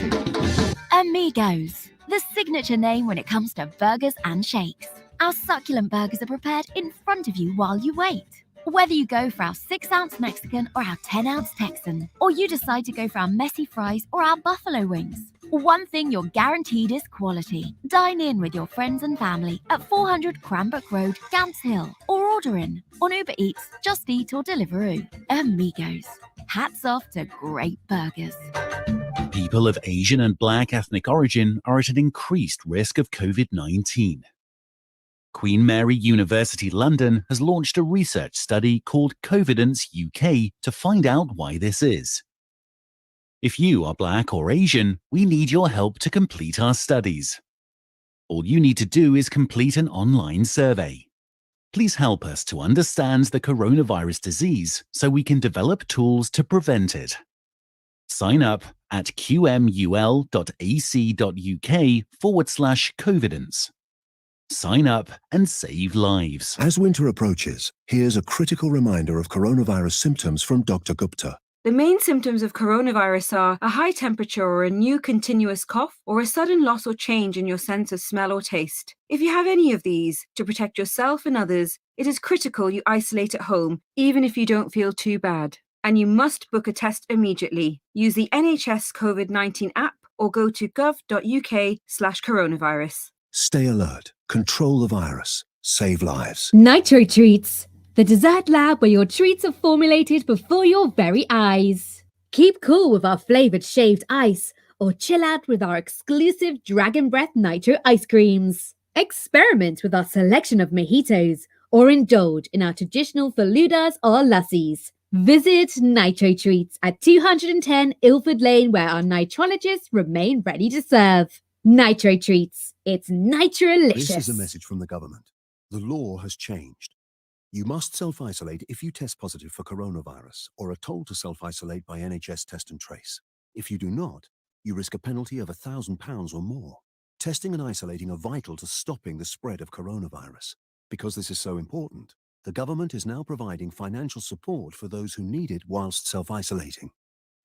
Speaker 14: Amigos, the signature name when it comes to burgers and shakes. Our succulent burgers are prepared in front of you while you wait. Whether you go for our 6-ounce Mexican or our 10-ounce Texan, or you decide to go for our messy fries or our buffalo wings, one thing you're guaranteed is quality. Dine in with your friends and family at 400 Cranbrook Road, Gants Hill, or order in on Uber Eats, Just Eat or Deliveroo. Amigos, hats off to great burgers.
Speaker 19: People of Asian and Black ethnic origin are at an increased risk of COVID-19. Queen Mary University London has launched a research study called Covidence UK to find out why this is. If you are Black or Asian, we need your help to complete our studies. All you need to do is complete an online survey. Please help us to understand the coronavirus disease so we can develop tools to prevent it. Sign up at qmul.ac.uk/Covidence. Sign up and save lives.
Speaker 5: As winter approaches, here's a critical reminder of coronavirus symptoms from Dr. Gupta.
Speaker 20: The main symptoms of coronavirus are a high temperature or a new continuous cough or a sudden loss or change in your sense of smell or taste. If you have any of these, to protect yourself and others, it is critical you isolate at home, even if you don't feel too bad. And you must book a test immediately. Use the NHS COVID-19 app or go to gov.uk/coronavirus.
Speaker 5: Stay alert, control the virus, save lives.
Speaker 21: Nitro Treats, the dessert lab where your treats are formulated before your very eyes. Keep cool with our flavoured shaved ice, or chill out with our exclusive Dragon Breath Nitro ice creams. Experiment with our selection of mojitos, or indulge in our traditional faludas or lassies. Visit Nitro Treats at 210 Ilford Lane, where our nitrologists remain ready to serve. Nitro Treats, it's nitrolicious.
Speaker 5: This is a message from the government. The law has changed. You must self-isolate if you test positive for coronavirus or are told to self-isolate by NHS Test and Trace. If you do not, you risk a penalty of £1,000 or more. Testing and isolating are vital to stopping the spread of coronavirus. Because this is so important, the government is now providing financial support for those who need it whilst self-isolating.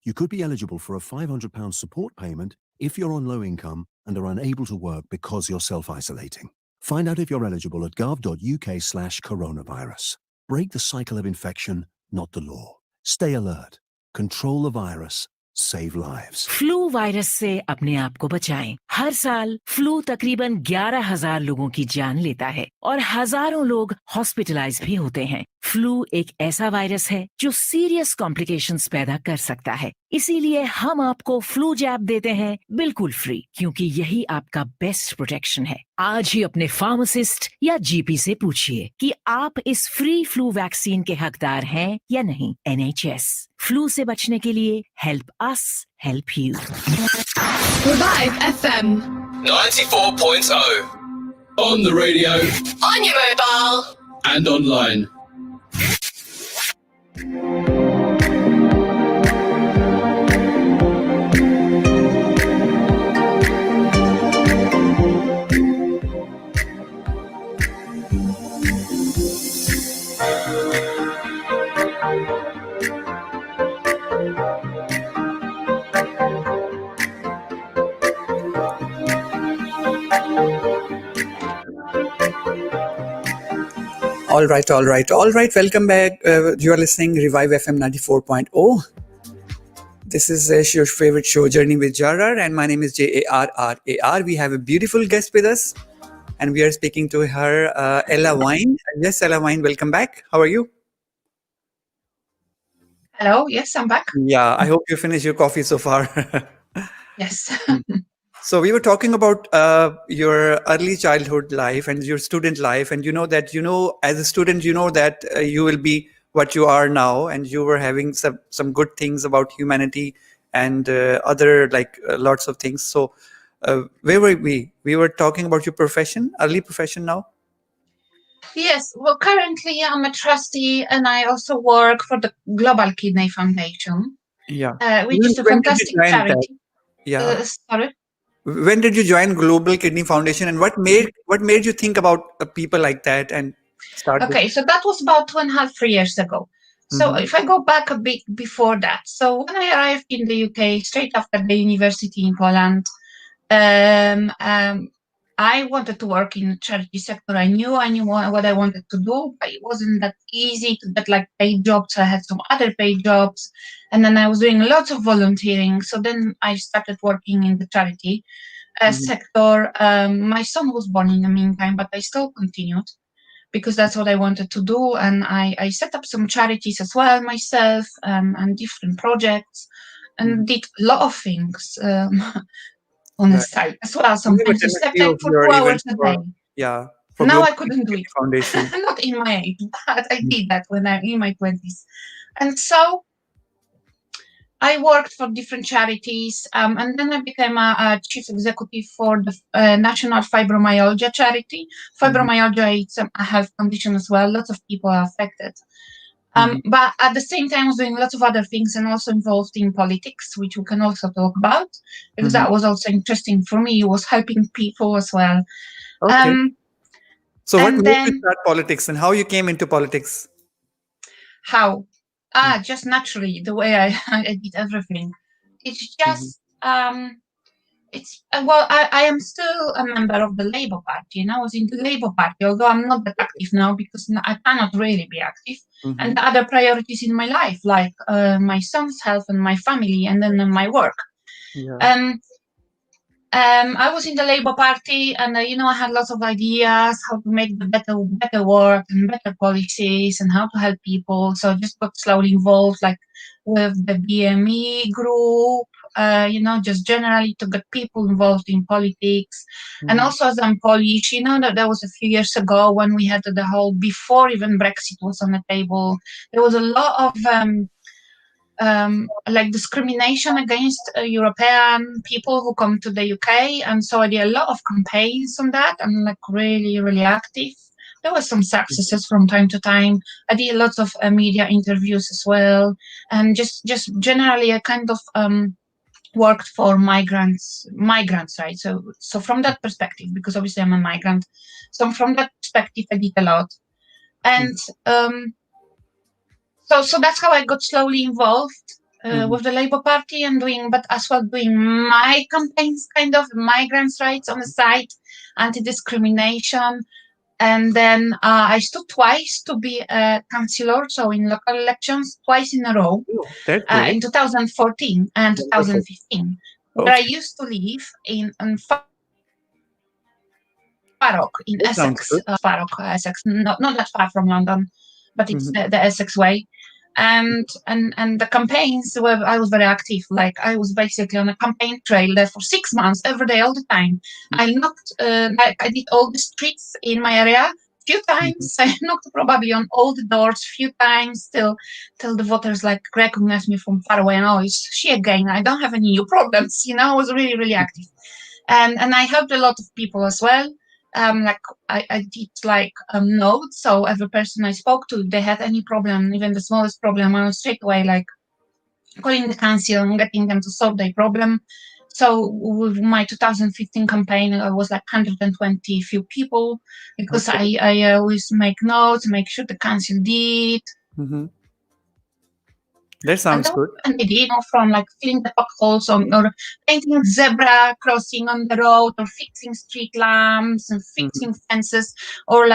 Speaker 5: You could be eligible for a £500 support payment if you're on low income and are unable to work because you're self-isolating. Find out if you're eligible at gov.uk/coronavirus. Break the cycle of infection, not the law. Stay alert. Control the virus. Save lives.
Speaker 13: Flu virus से अपने आप को बचाएं। हर साल flu तकरीबन 11,000 लोगों की जान लेता है और हजारों लोग हॉस्पिटलाइज भी होते हैं। फ्लू एक ऐसा वायरस है जो सीरियस कॉम्प्लिकेशंस पैदा कर सकता है। इसीलिए हम आपको फ्लू जैब देते हैं बिल्कुल फ्री, क्योंकि यही आपका बेस्ट प्रोटेक्शन है। आज ही अपने फार्मासिस्ट या जीपी से पूछिए कि आप इस फ्री फ्लू वैक्सीन के हकदार हैं या नहीं। NHS, फ्लू से बचने के लिए help us help you.
Speaker 15: Revive FM
Speaker 16: 94.0. On the radio.
Speaker 15: on your mobile.
Speaker 16: And online.
Speaker 1: All right. Welcome back. You are listening Revive FM 94.0. This is your favorite show, Journey with Jarrar, and my name is Jarrar. We have a beautiful guest with us, and we are speaking to her, Ella Wine. Yes, Ella Wine, welcome back. How are you?
Speaker 17: Hello. Yes, I'm back.
Speaker 1: Yeah, I hope you finished your coffee so far.
Speaker 17: Yes.
Speaker 1: So we were talking about your early childhood life and your student life, and as a student, that you will be what you are now, and you were having some good things about humanity and other lots of things. So where were we? We were talking about your profession, early profession now.
Speaker 17: Yes, well, currently I'm a trustee and I also work for the Global Kidney Foundation,
Speaker 1: Yeah.
Speaker 17: which is a
Speaker 1: When did you
Speaker 17: fantastic
Speaker 1: join that?
Speaker 17: charity.
Speaker 1: Yeah.
Speaker 17: Sorry?
Speaker 1: When did you join Global Kidney Foundation, and what made you think about people like that and start this?
Speaker 17: Okay, so that was about 2.5 years ago. So if I go back a bit before that, so when I arrived in the UK straight after the university in Poland, I wanted to work in the charity sector. I knew what I wanted to do, but it wasn't that easy to get paid jobs. I had some other paid jobs, and then I was doing lots of volunteering. So then I started working in the charity sector. My son was born in the meantime, but I still continued because that's what I wanted to do. And I set up some charities as well myself, and different projects, and did a lot of things on the side as well. Sometimes I
Speaker 1: Done a
Speaker 17: slept
Speaker 1: few of
Speaker 17: for
Speaker 1: your
Speaker 17: 2 hours
Speaker 1: events
Speaker 17: a
Speaker 1: for
Speaker 17: day.
Speaker 1: for
Speaker 17: Now
Speaker 1: Global
Speaker 17: I couldn't do it.
Speaker 1: Kidney Foundation.
Speaker 17: Not in my age, but I did that when I'm in my 20s. And so I worked for different charities, and then I became a chief executive for the National Fibromyalgia charity. Fibromyalgia is a health condition as well. Lots of people are affected. But at the same time, I was doing lots of other things and also involved in politics, which we can also talk about, because that was also interesting for me. It was helping people as well.
Speaker 1: Okay. So what
Speaker 17: And
Speaker 1: made you
Speaker 17: then
Speaker 1: start politics, and how you came into politics?
Speaker 17: how? Just naturally, the way I did everything. It's just, it's, well, I am still a member of the Labour Party, and I was in the Labour Party, although I'm not that active now because I cannot really be active. And the other priorities in my life, like my son's health and my family, and then my work. I was in the Labour Party, and I had lots of ideas how to make the better work and better policies and how to help people. So I just got slowly involved, like with the BME group, just generally to get people involved in politics. And also, as I'm Polish, that was a few years ago when we had the whole, before even Brexit was on the table, there was a lot of discrimination against European people who come to the UK, and so I did a lot of campaigns on that. I'm really, really active. There were some successes from time to time. I did lots of media interviews as well, and just generally I kind of worked for migrants, right? So from that perspective, because obviously I'm a migrant, so from that perspective I did a lot, and so that's how I got slowly involved with the Labour Party and but as well doing my campaigns, kind of migrants' rights on the side, anti-discrimination. And then I stood twice to be a councillor, so in local elections, twice in a row, in 2014 and 2015, where I used to live in Farrock, in
Speaker 1: That sounds
Speaker 17: Essex,
Speaker 1: good.
Speaker 17: Essex, not that far from London, but it's the Essex way. And the campaigns were, I was very active. Like I was basically on a campaign trail there for 6 months, every day, all the time. I knocked, I did all the streets in my area few times. I knocked probably on all the doors few times till the voters recognized me from far away. And oh, it's she again. I don't have any new problems. I was really, really active, and I helped a lot of people as well. I did notes, so every person I spoke to, if they had any problem, even the smallest problem, I was straight away calling the council and getting them to solve their problem. So with my 2015 campaign, I was 120 few people, because I always make notes, make sure the council did.
Speaker 1: That sounds good.
Speaker 17: And they did, from filling the potholes or painting zebra crossing on the road, or fixing street lamps and fixing fences, or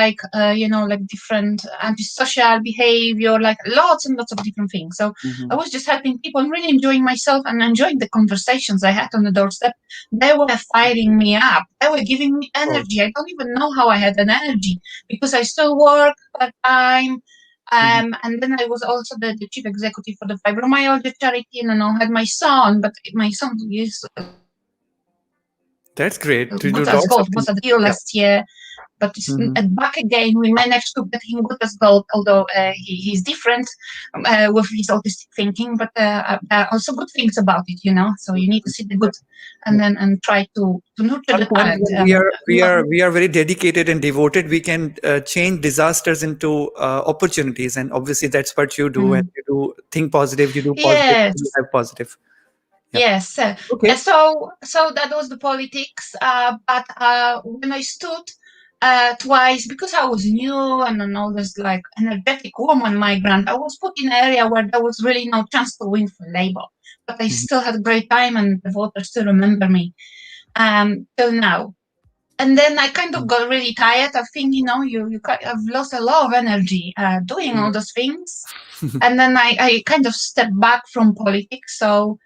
Speaker 17: different antisocial behavior, lots and lots of different things. So I was just helping people and really enjoying myself and enjoying the conversations I had on the doorstep. They were firing me up. They were giving me energy. I don't even know how I had an energy, because I still work part-time. And then I was also the chief executive for the Fibromyalgia charity, and I had my son, but my son is
Speaker 1: That's great. You do
Speaker 17: Got us
Speaker 1: lots of
Speaker 17: gold.
Speaker 1: things.
Speaker 17: Was at Rio last year, but back again we managed to get him good as gold. Although he's different with his autistic thinking, but also good things about it. So you need to see the good, and then try to nurture the talent.
Speaker 1: We are very dedicated and devoted. We can change disasters into opportunities, and obviously that's what you do. And you do think positive. You do positive.
Speaker 17: Yes.
Speaker 1: You have positive.
Speaker 17: Yes.
Speaker 1: Okay.
Speaker 17: So that was the politics. But when I stood twice, because I was new and an always like energetic woman, migrant, I was put in an area where there was really no chance to win for Labour. But I still had a great time, and the voters still remember me till now. And then I kind of got really tired. I think, I've lost a lot of energy doing all those things. And then I kind of stepped back from politics. So,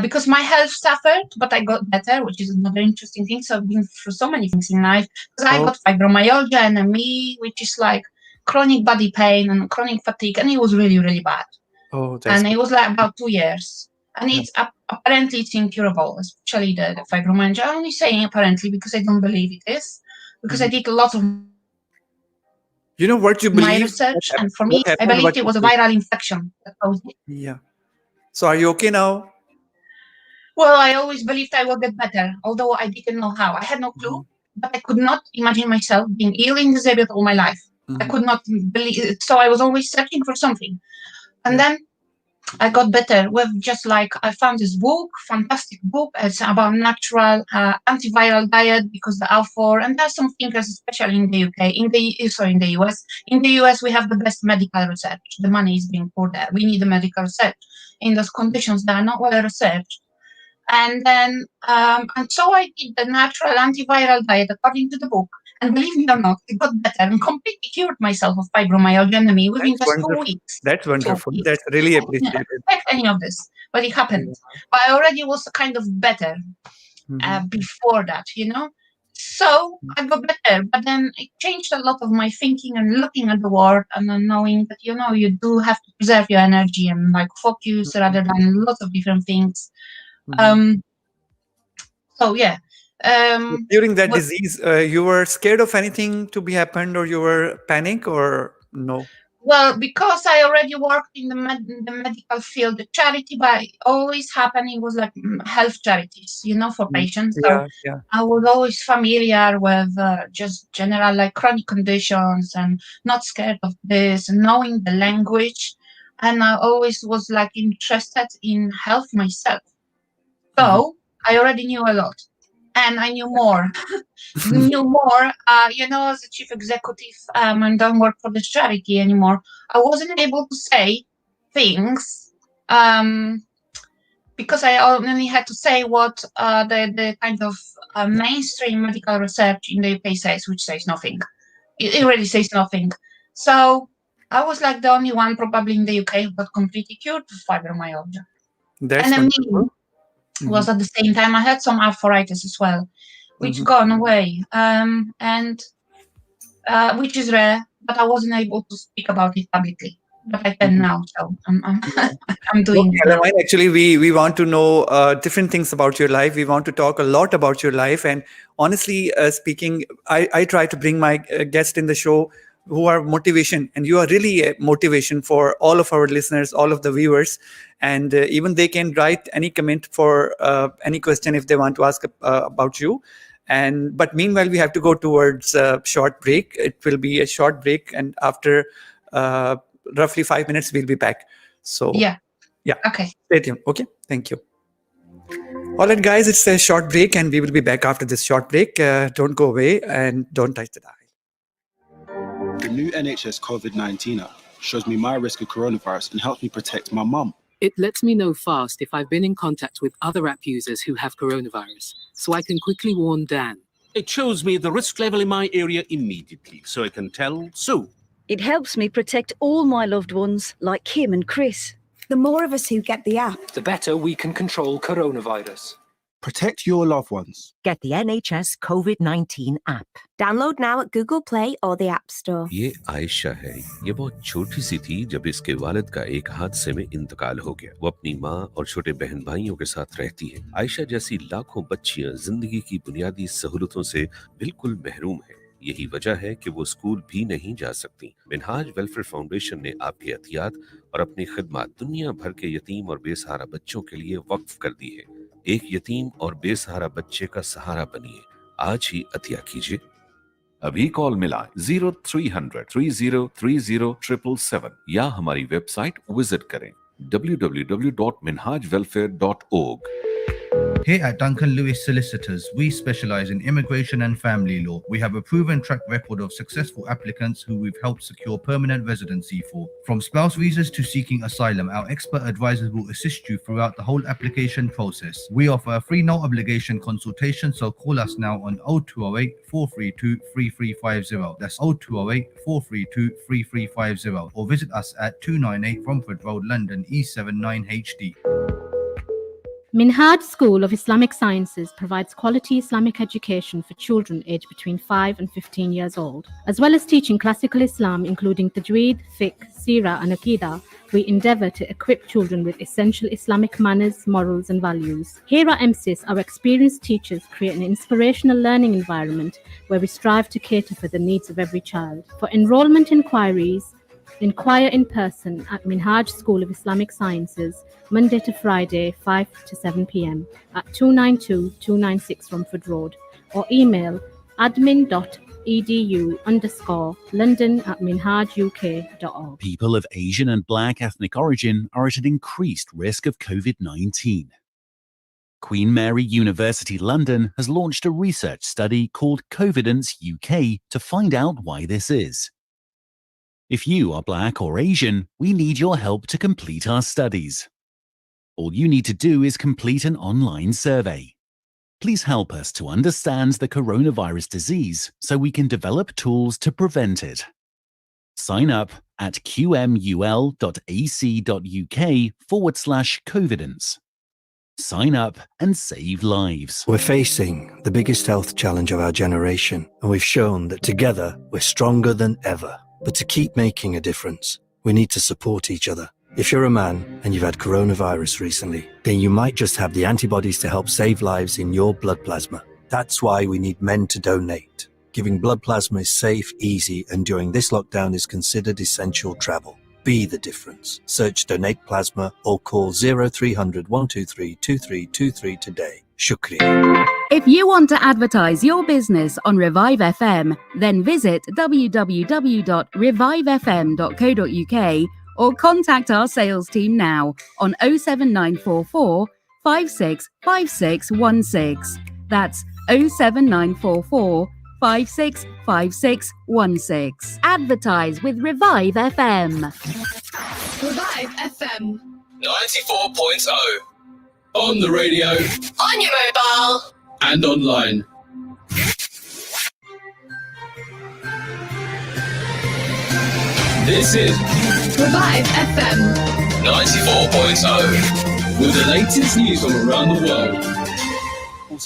Speaker 17: because my health suffered, but I got better, which is another interesting thing. So I've been through so many things in life. Because I got fibromyalgia and ME, which is like chronic body pain and chronic fatigue. And it was really, really bad. And it was like about 2 years. And it's apparently it's incurable, especially the fibromyalgia. I'm only saying apparently because I don't believe it is. Because I did a lot of
Speaker 1: You know what you
Speaker 17: my
Speaker 1: believe?
Speaker 17: research, and for me, I believed it was a viral infection.
Speaker 1: Yeah. So are you okay now?
Speaker 17: Well, I always believed I would get better, although I didn't know how. I had no clue, but I could not imagine myself being ill and disabled all my life. I could not believe it. So I was always searching for something. And then I got better with just like, I found this book, fantastic book. It's about natural antiviral diet because the author, and there's some thinkers, especially in the UK, in the US. In the US, we have the best medical research. The money is being poured there. We need the medical research in those conditions that are not well researched. And then, and so I did the natural antiviral diet according to the book. And believe me or not, it got better and completely cured myself of fibromyalgia and ME within just 2 weeks.
Speaker 1: That's wonderful. That's really appreciated.
Speaker 17: I didn't expect any of this, but it happened. But I already was kind of better before that, So I got better, but then it changed a lot of my thinking and looking at the world, and then knowing that, you do have to preserve your energy and like focus rather than lots of different things. So yeah.
Speaker 1: During that disease, you were scared of anything to be happened, or you were panic, or no?
Speaker 17: Well, because I already worked in the medical field, the charity, but always happening was like health charities, for patients. So I was always familiar with just general like chronic conditions and not scared of this, and knowing the language. And I always was like interested in health myself. So I already knew a lot. And I knew more, as a chief executive, and don't work for this charity anymore. I wasn't able to say things because I only had to say what the kind of mainstream medical research in the UK says, which says nothing. It really says nothing. So I was like the only one probably in the UK who got completely cured of fibromyalgia.
Speaker 1: That's
Speaker 17: and
Speaker 1: wonderful.
Speaker 17: was at the same time I had some arthritis as well, which gone away, and which is rare, but I wasn't able to speak about it publicly. But I can now, so I'm doing it now.
Speaker 1: Caroline, actually, we want to know different things about your life. We want to talk a lot about your life. And honestly speaking, I try to bring my guests in the show who are motivation, and you are really a motivation for all of our listeners, all of the viewers. And even they can write any comment for any question if they want to ask about you. But meanwhile, we have to go towards a short break. It will be a short break, and after roughly 5 minutes, we'll be back. So
Speaker 17: yeah,
Speaker 1: okay, stay tuned. Okay, thank you. All right, guys, it's a short break, and we will be back after this short break. Don't go away and don't touch the dial.
Speaker 7: The new NHS COVID-19 app shows me my risk of coronavirus and helps me protect my mum.
Speaker 8: It lets me know fast if I've been in contact with other app users who have coronavirus, so I can quickly warn Dan.
Speaker 9: It shows me the risk level in my area immediately, so I can tell Sue.
Speaker 10: It helps me protect all my loved ones, like Kim and Chris.
Speaker 11: The more of us who get the app,
Speaker 12: the better we can control coronavirus.
Speaker 7: Protect your loved ones.
Speaker 13: Get the NHS COVID-19 app.
Speaker 11: Download now at Google Play or the App Store.
Speaker 9: ये आयशा है। ये बहुत छोटी सी थी जब इसके वालिद का एक हादसे में इंतकाल हो गया। वो अपनी माँ और छोटे बहन भाइयों के साथ रहती है। आयशा जैसी लाखों बच्चियां जिंदगी की बुनियादी सहूलतों से बिल्कुल महरूम है। यही वजह है कि वो स्कूल भी नहीं जा सकती। मिनहाज वेलफेयर फाउंडेशन ने आपकी एहतियात और अपनी खिदमत दुनिया भर के यतीम और बेसहारा बच्चों के लिए वक्फ कर दी है। एक यतीम और बेसहारा बच्चे का सहारा बनिए। आज ही अतिया कीजिए।
Speaker 18: अभी कॉल मिलाएं 0300 3030 या हमारी वेबसाइट विजिट करें www.minhajwelfare.org.
Speaker 2: Here at Duncan Lewis Solicitors, we specialize in immigration and family law. We have a proven track record of successful applicants who we've helped secure permanent residency for. From spouse visas to seeking asylum, our expert advisors will assist you throughout the whole application process. We offer a free no obligation consultation, so call us now on 0208 432 3350. That's 0208 432 3350, or visit us at 298 Romford Road, London, E79HD.
Speaker 6: Minhaj School of Islamic Sciences provides quality Islamic education for children aged between 5 and 15 years old. As well as teaching classical Islam, including tajweed, fiqh, seerah, and aqidah, we endeavour to equip children with essential Islamic manners, morals, and values. Here at MSIS, our experienced teachers create an inspirational learning environment where we strive to cater for the needs of every child. For enrolment inquiries, inquire in person at Minhaj School of Islamic Sciences, Monday to Friday, 5 to 7 p.m. at 292-296 Romford Road, or email admin.edu_London@minhajuk.org.
Speaker 19: People of Asian and Black ethnic origin are at an increased risk of COVID-19. Queen Mary University London has launched a research study called Covidence UK to find out why this is. If you are Black or Asian, we need your help to complete our studies. All you need to do is complete an online survey. Please help us to understand the coronavirus disease so we can develop tools to prevent it. Sign up at qmul.ac.uk/Covidence. Sign up and save lives.
Speaker 22: We're facing the biggest health challenge of our generation, and we've shown that together we're stronger than ever. But to keep making a difference, we need to support each other. If you're a man and you've had coronavirus recently, then you might just have the antibodies to help save lives in your blood plasma. That's why we need men to donate. Giving blood plasma is safe, easy, and during this lockdown is considered essential travel. Be the difference. Search Donate Plasma or call 0300 123 2323 today. Shukriya.
Speaker 3: If you want to advertise your business on Revive FM, then visit www.revivefm.co.uk or contact our sales team now on 07944 565616. That's 07944 565616. Advertise with Revive FM.
Speaker 15: Revive FM.
Speaker 16: 94.0. On the radio.
Speaker 15: On your mobile.
Speaker 16: And online. This is
Speaker 15: Revive FM.
Speaker 16: 94.0. With the latest news from around the world.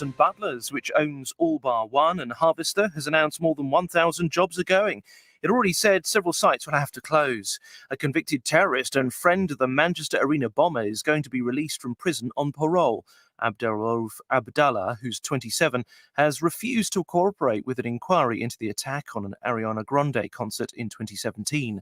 Speaker 23: And Butlers, which owns All Bar One and Harvester, has announced more than 1,000 jobs are going. It already said several sites will have to close. A convicted terrorist and friend of the Manchester Arena bomber is going to be released from prison on parole. Abdelrauf Abdallah, who's 27, has refused to cooperate with an inquiry into the attack on an Ariana Grande concert in 2017.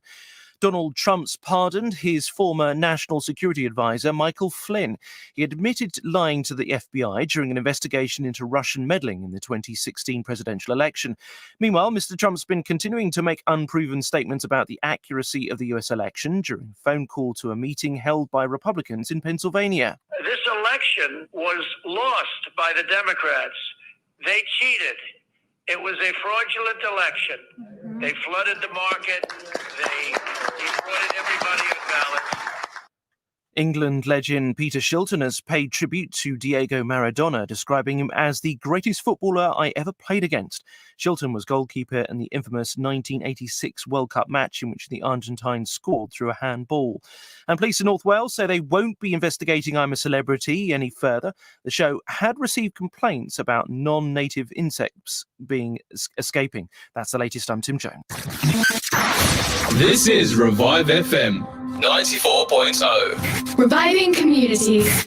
Speaker 23: Donald Trump's pardoned his former national security advisor, Michael Flynn. He admitted lying to the FBI during an investigation into Russian meddling in the 2016 presidential election. Meanwhile, Mr. Trump's been continuing to make unproven statements about the accuracy of the US election during a phone call to a meeting held by Republicans in Pennsylvania.
Speaker 24: This election was lost by the Democrats. They cheated. It was a fraudulent election. They flooded the market. They defrauded everybody of ballots.
Speaker 23: England legend Peter Shilton has paid tribute to Diego Maradona, describing him as the greatest footballer I ever played against. Shilton was goalkeeper in the infamous 1986 World Cup match in which the Argentines scored through a handball. And police in North Wales say they won't be investigating I'm a Celebrity any further. The show had received complaints about non-native insects being escaping. That's the latest. I'm Tim Jones.
Speaker 16: This is Revive FM 94.0.
Speaker 15: Reviving communities.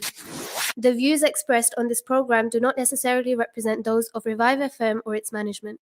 Speaker 11: The views expressed on this program do not necessarily represent those of Revive FM or its management.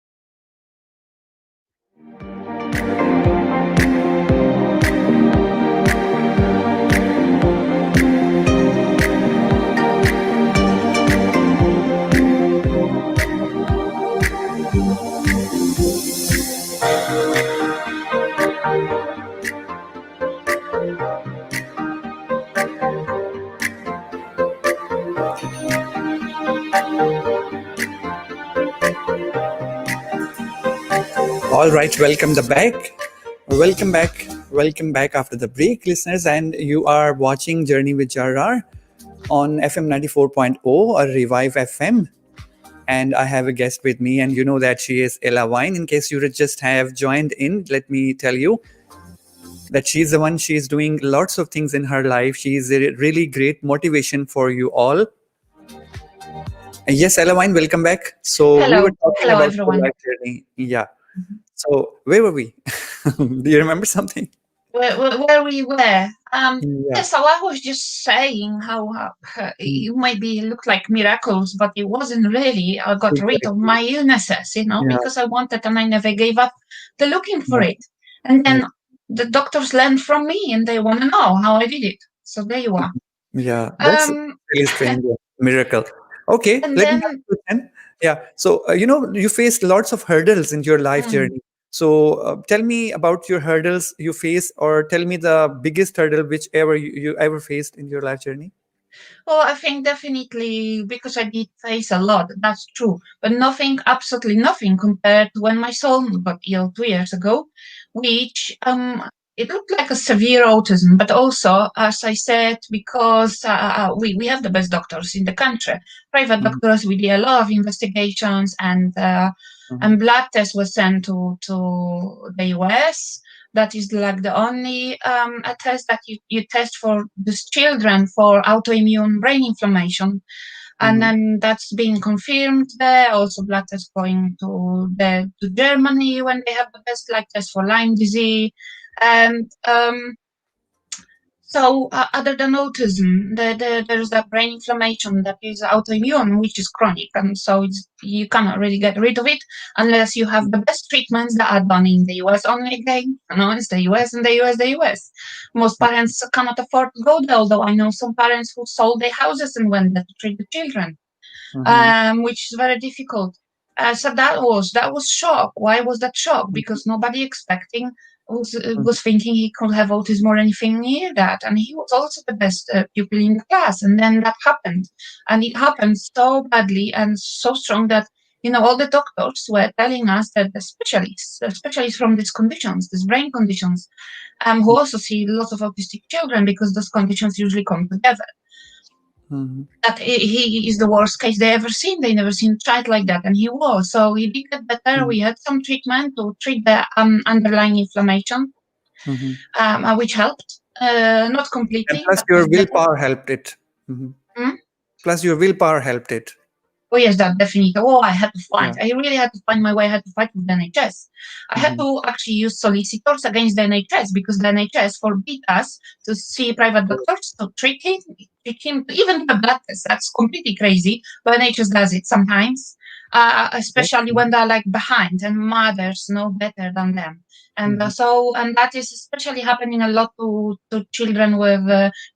Speaker 1: All right, welcome back after the break, listeners, and you are watching Journey with Jarrar on FM 94.0 or Revive FM, and I have a guest with me, and you know that she is Ella Wine. In case you just have joined in, let me tell you that she's the one. She's doing lots of things in her life. She's a really great motivation for you all. Yes, Ella Wine, welcome back. So
Speaker 17: Hello.
Speaker 1: we were talking about
Speaker 17: everyone.
Speaker 1: your life journey. Yeah. So where were we? Do you remember something?
Speaker 17: Where we were.
Speaker 1: Yeah.
Speaker 17: Yes, so I was just saying how you maybe look like miracles, but it wasn't really. I got rid of my illnesses,
Speaker 1: Yeah.
Speaker 17: because I wanted and I never gave up the looking for it. And then the doctors learned from me and they want to know how I did it. So there you are.
Speaker 1: Yeah, that's really strange. Miracle. Okay,
Speaker 17: And
Speaker 1: let me
Speaker 17: then-
Speaker 1: ask you then. Yeah, so you faced lots of hurdles in your life journey. So tell me about your hurdles you faced, or tell me the biggest hurdle whichever you ever faced in your life journey.
Speaker 17: Well, I think definitely because I did face a lot, that's true. But nothing, absolutely nothing compared to when my son got ill 2 years ago, which it looked like a severe autism, but also, as I said, because we have the best doctors in the country, private doctors. We did a lot of investigations and blood tests were sent to the US. That is like the only a test that you test for these children for autoimmune brain inflammation. And then that's being confirmed there. Also blood tests going to Germany when they have the best blood test for Lyme disease. And so other than autism, there's that brain inflammation that is autoimmune, which is chronic. And so you cannot really get rid of it unless you have the best treatments that are done in the US only again. It's the US and the US. Most parents cannot afford to go there, although I know some parents who sold their houses and went there to treat the children, which is very difficult. So that was shock. Why was that shock? Because nobody expecting was thinking he could have autism or anything near that, and he was also the best pupil in the class. And then that happened, and it happened so badly and so strong that all the doctors were telling us that the specialists from these conditions, these brain conditions, who also see lots of autistic children because those conditions usually come together. That he is the worst case they ever seen. They never seen a child like that, and he was. So he did get better. We had some treatment to treat the underlying inflammation, which helped. Not completely.
Speaker 1: And plus,
Speaker 17: but
Speaker 1: your
Speaker 17: better.
Speaker 1: willpower helped it. Plus, your willpower helped it.
Speaker 17: Oh yes, that definitely. Oh, I had to fight. I really had to find my way. I had to fight with the NHS. I had to actually use solicitors against the NHS because the NHS forbid us to see private doctors to treat him, even the blood test. That's completely crazy. But NHS does it sometimes, especially when they're like behind and mothers know better than them. And and that is especially happening a lot to children with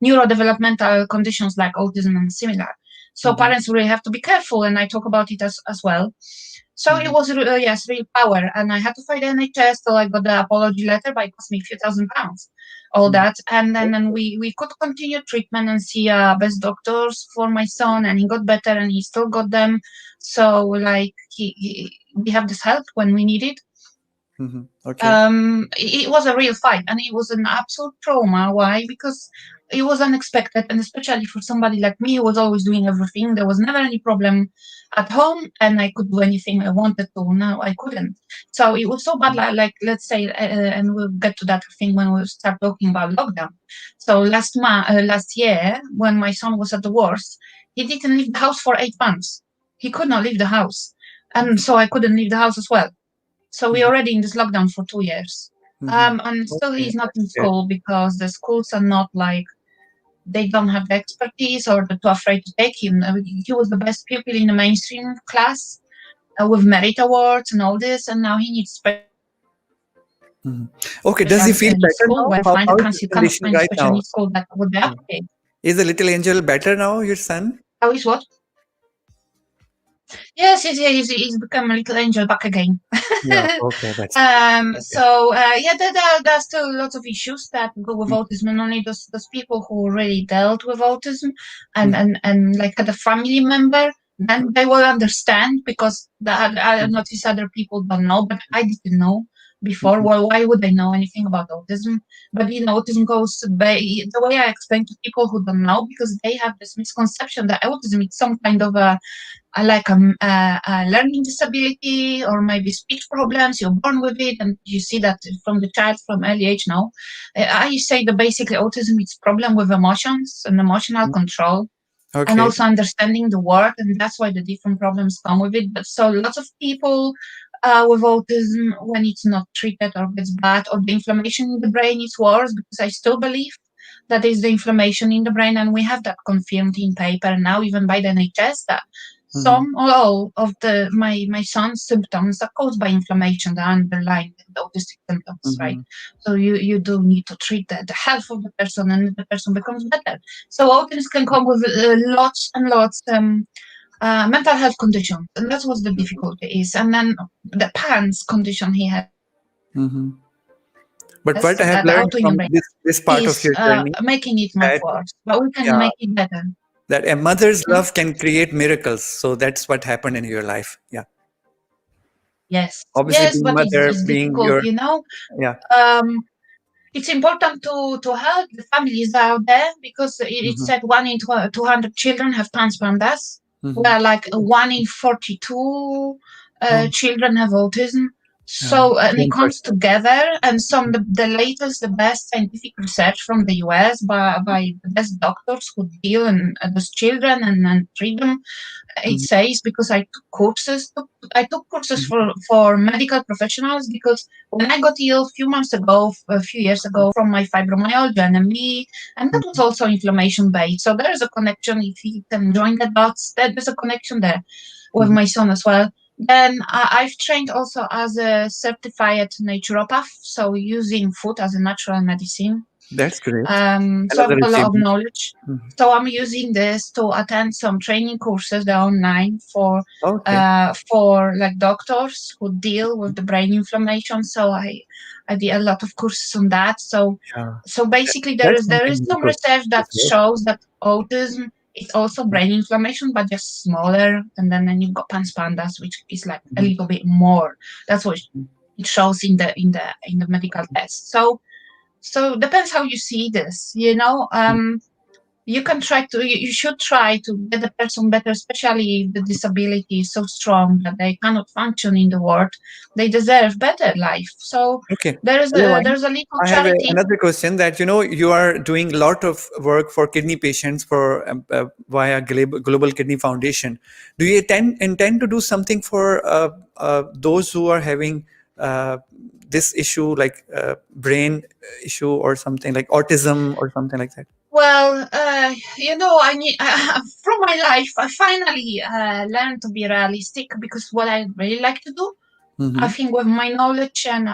Speaker 17: neurodevelopmental conditions like autism and similar. So parents really have to be careful, and I talk about it as well. So it was real power, and I had to fight the NHS till I got the apology letter, but it cost me a few £1,000s, all that, and then we could continue treatment and see best doctors for my son, and he got better, and he still got them. So like we have this help when we need it.
Speaker 1: Okay.
Speaker 17: It was a real fight, and it was an absolute trauma. Why? Because it was unexpected, and especially for somebody like me who was always doing everything. There was never any problem at home, and I could do anything I wanted to. Now I couldn't. So it was so bad. Like let's say, and we'll get to that thing when we start talking about lockdown. So last year, when my son was at the worst, he didn't leave the house for 8 months. He could not leave the house, and so I couldn't leave the house as well. So we're already in this lockdown for 2 years. And still he's not in school because the schools are not like, they don't have the expertise or they're too afraid to take him. He was the best pupil in the mainstream class with merit awards and all this, and now he needs
Speaker 1: Okay, does he feel better
Speaker 17: school
Speaker 1: now?
Speaker 17: where
Speaker 1: How
Speaker 17: find a
Speaker 1: is his condition
Speaker 17: find a
Speaker 1: right
Speaker 17: special
Speaker 1: now?
Speaker 17: needs school that would be appropriate.
Speaker 1: Is the little angel better now, your son?
Speaker 17: How is what? Yes, he's become a little angel back again.
Speaker 1: Yeah, okay, that's
Speaker 17: So yeah, there are still lots of issues that go with autism, and only those people who really dealt with autism and like had a family member, then they will understand, because I notice other people don't know, but I didn't know before. Well, why would I know anything about autism? But autism goes the way I explain to people who don't know, because they have this misconception that autism is some kind of a learning disability or maybe speech problems. You're born with it, and you see that from the child from early age now. I say that basically autism is problem with emotions and emotional control.
Speaker 1: Okay.
Speaker 17: And also understanding the word, and that's why the different problems come with it. But so lots of people with autism, when it's not treated or gets bad, or the inflammation in the brain is worse, because I still believe that is the inflammation in the brain, and we have that confirmed in paper now, even by the NHS, that some or all of my son's symptoms are caused by inflammation, the underlying autistic symptoms, right? So you do need to treat the health of the person, and the person becomes better. So autism can come with lots and lots mental health conditions, and that's what the difficulty is. And then the PANS condition he has.
Speaker 1: But what I have learned from this part of your journey,
Speaker 17: making it much worse, but we can make it better.
Speaker 1: That a mother's love can create miracles. So that's what happened in your life. Yeah.
Speaker 17: Yes.
Speaker 1: Obviously,
Speaker 17: yes,
Speaker 1: being
Speaker 17: but
Speaker 1: mother,
Speaker 17: it's
Speaker 1: being
Speaker 17: difficult,
Speaker 1: your,
Speaker 17: you know.
Speaker 1: Yeah.
Speaker 17: It's important to help the families out there, because it's said 1 in 200 children have PANS PANDAS, where like 1 in 42 children have autism. So and it comes together, and the latest, the best scientific research from the US by the best doctors who deal in those children and treat them. It says, because I took courses for medical professionals, because when I got ill a few years ago from my fibromyalgia and ME, and that was also inflammation based. So there is a connection. If you can join the dots, there's a connection there with my son as well. Then I've trained also as a certified naturopath, so using food as a natural medicine.
Speaker 1: That's great.
Speaker 17: So I've got a lot of knowledge. So I'm using this to attend some training courses, they're online for like doctors who deal with the brain inflammation. So I did a lot of courses on that. So basically there is some research that shows that autism is also brain inflammation, but just smaller. And then you've got PANS PANDAS, which is like a little bit more. That's what it shows in the medical test. So depends how you see this, you know. You should try to get the person better, especially if the disability is so strong that they cannot function in the world. They deserve better life. So there's a little
Speaker 1: I have
Speaker 17: charity.
Speaker 1: another question, that you are doing a lot of work for kidney patients for via Global Kidney Foundation. Do you intend to do something for those who are having this issue, like brain issue or something like autism or something like that?
Speaker 17: Well, I need from my life. I finally learned to be realistic, because what I really like to do, I think, with my knowledge and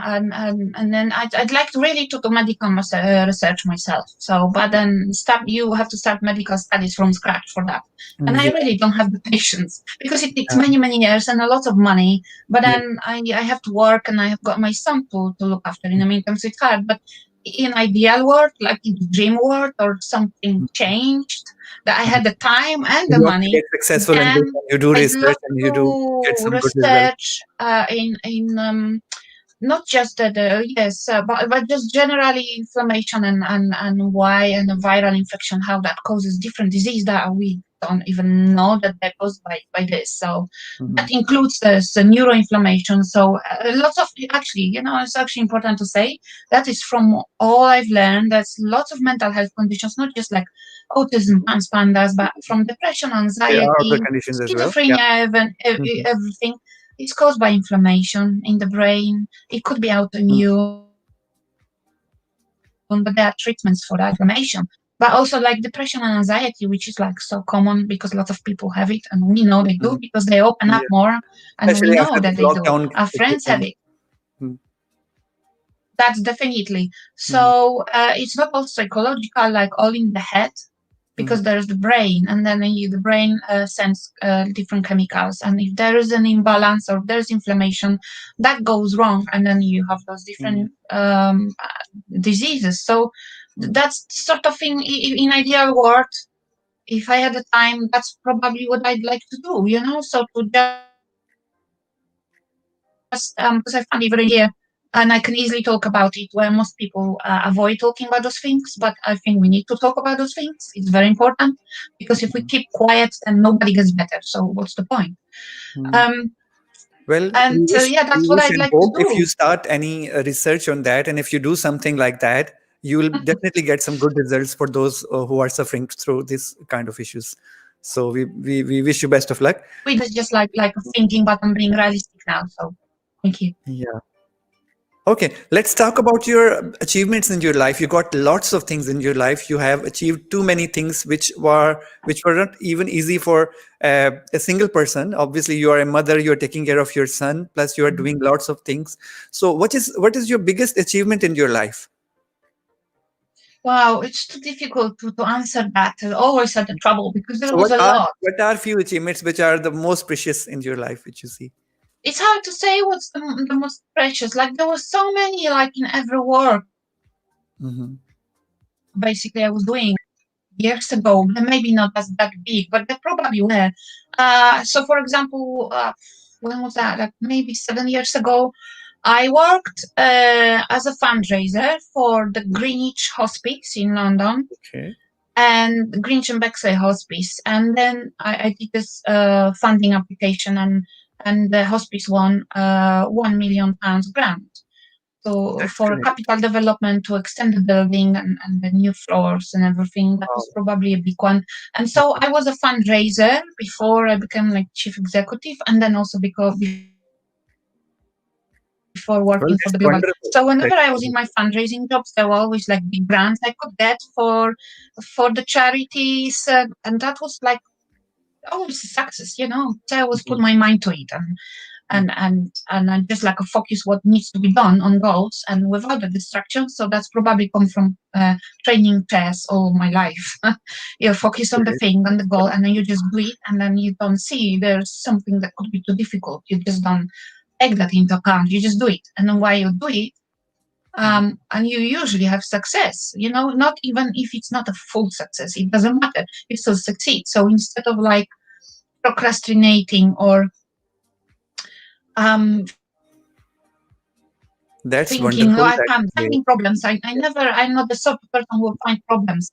Speaker 17: then I'd like to really do medical research myself. So, but then you have to start medical studies from scratch for that, and I really don't have the patience, because it takes many years and a lot of money. But then I have to work, and I have got my son to look after in the meantime, so it's hard. But in ideal world, like in the dream world, or something changed, that I had the time and the money,
Speaker 1: get successful in this, and you do research and you do get some good results.
Speaker 17: in not just but just generally inflammation and why, and the viral infection, how that causes different disease that we don't even know that they're caused by this. So that includes the neuroinflammation. So lots of, actually, it's actually important to say that is from all I've learned. There's lots of mental health conditions, not just like autism, pandas, but from depression, anxiety,
Speaker 1: there are other conditions as well.
Speaker 17: schizophrenia, even everything. It's caused by inflammation in the brain. It could be autoimmune, but there are treatments for that inflammation. But also like depression and anxiety, which is like so common because lots of people have it, and we know they do because they open up more, and
Speaker 1: Especially
Speaker 17: we know
Speaker 1: after
Speaker 17: that
Speaker 1: the
Speaker 17: they do.
Speaker 1: lockdown.
Speaker 17: Our friends have it. That's definitely. So it's not all psychological, like all in the head, because there's the brain, and then the brain sends different chemicals, and if there is an imbalance or there's inflammation, that goes wrong, and then you have those different diseases. So that's sort of in ideal world, if I had the time, that's probably what I'd like to do, so to just because I found it very here, and I can easily talk about it, where most people avoid talking about those things. But I think we need to talk about those things. It's very important, because if we keep quiet, then nobody gets better. So what's the point?
Speaker 1: Well,
Speaker 17: And
Speaker 1: we wish,
Speaker 17: that's what I'd
Speaker 1: and
Speaker 17: like to
Speaker 1: hope
Speaker 17: do.
Speaker 1: if you start any research on that, and if you do something like that, you will definitely get some good results for those who are suffering through this kind of issues. So we wish you best of luck.
Speaker 17: We just like thinking, but I'm being realistic now. So thank you.
Speaker 1: Yeah. Okay, let's talk about your achievements in your life. You got lots of things in your life. You have achieved too many things which were not even easy for a single person. Obviously, you are a mother. You are taking care of your son. Plus, you are doing lots of things. So, what is your biggest achievement in your life?
Speaker 17: Wow, it's too difficult to answer that. I always had the trouble because there
Speaker 1: So
Speaker 17: was a lot.
Speaker 1: what are few achievements which are the most precious in your life, which you see?
Speaker 17: It's hard to say what's the most precious. Like there was so many, like in every work. Basically, I was doing years ago. Maybe not that big, but they probably were. So, for example, when was that? Like maybe 7 years ago, I worked as a fundraiser for the Greenwich Hospice in London.
Speaker 1: Okay.
Speaker 17: And Greenwich and Bexley Hospice, and then I did this funding application, and the hospice won £1 million grant. So for capital development to extend the building and the new floors and everything, that was probably a big one. And so I was a fundraiser before I became like chief executive, and then also before working for the global. So whenever I was in my fundraising jobs, there were always like big grants I could get for the charities, and that was like always a success, So I always put my mind to it, and I just like a focus what needs to be done on goals and without the distraction. So that's probably come from training chess all my life. You focus on the thing, on the goal, and then you just do it, and then you don't see there's something that could be too difficult. You just don't take that into account. You just do it, and then while you do it, and you usually have success. Not even if it's not a full success, it doesn't matter. You still succeed. So instead of like procrastinating or
Speaker 1: that's
Speaker 17: thinking,
Speaker 1: wonderful.
Speaker 17: I can't finding problems. I'm not the sort of person who will find problems.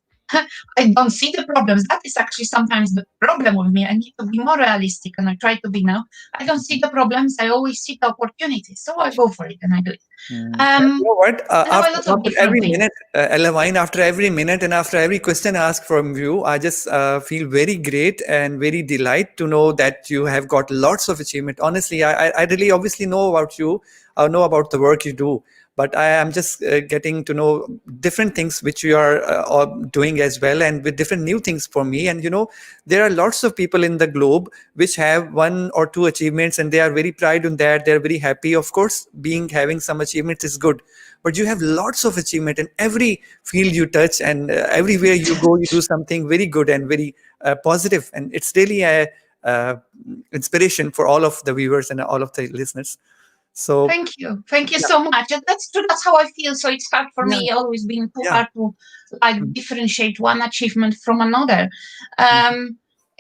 Speaker 17: I don't see the problems. That is actually sometimes the problem with me. I need to be more realistic, and I try to be now. I don't see the problems. I always see the opportunities. So I go for it and I do it.
Speaker 1: You know what? After every
Speaker 17: things.
Speaker 1: minute, Elavine, after every minute and after every question asked from you, I just feel very great and very delighted to know that you have got lots of achievement. Honestly, I really obviously know about you. I know about the work you do, but I am just getting to know different things which you are doing as well, and with different new things for me. And there are lots of people in the globe which have 1 or 2 achievements, and they are very proud on that. They're very happy. Of course, having some achievements is good, but you have lots of achievement in every field you touch, and everywhere you go, you do something very good and very positive, and it's really a inspiration for all of the viewers and all of the listeners. So
Speaker 17: thank you so much. And that's true. That's how I feel. So it's hard for me, always being too hard to like differentiate one achievement from another.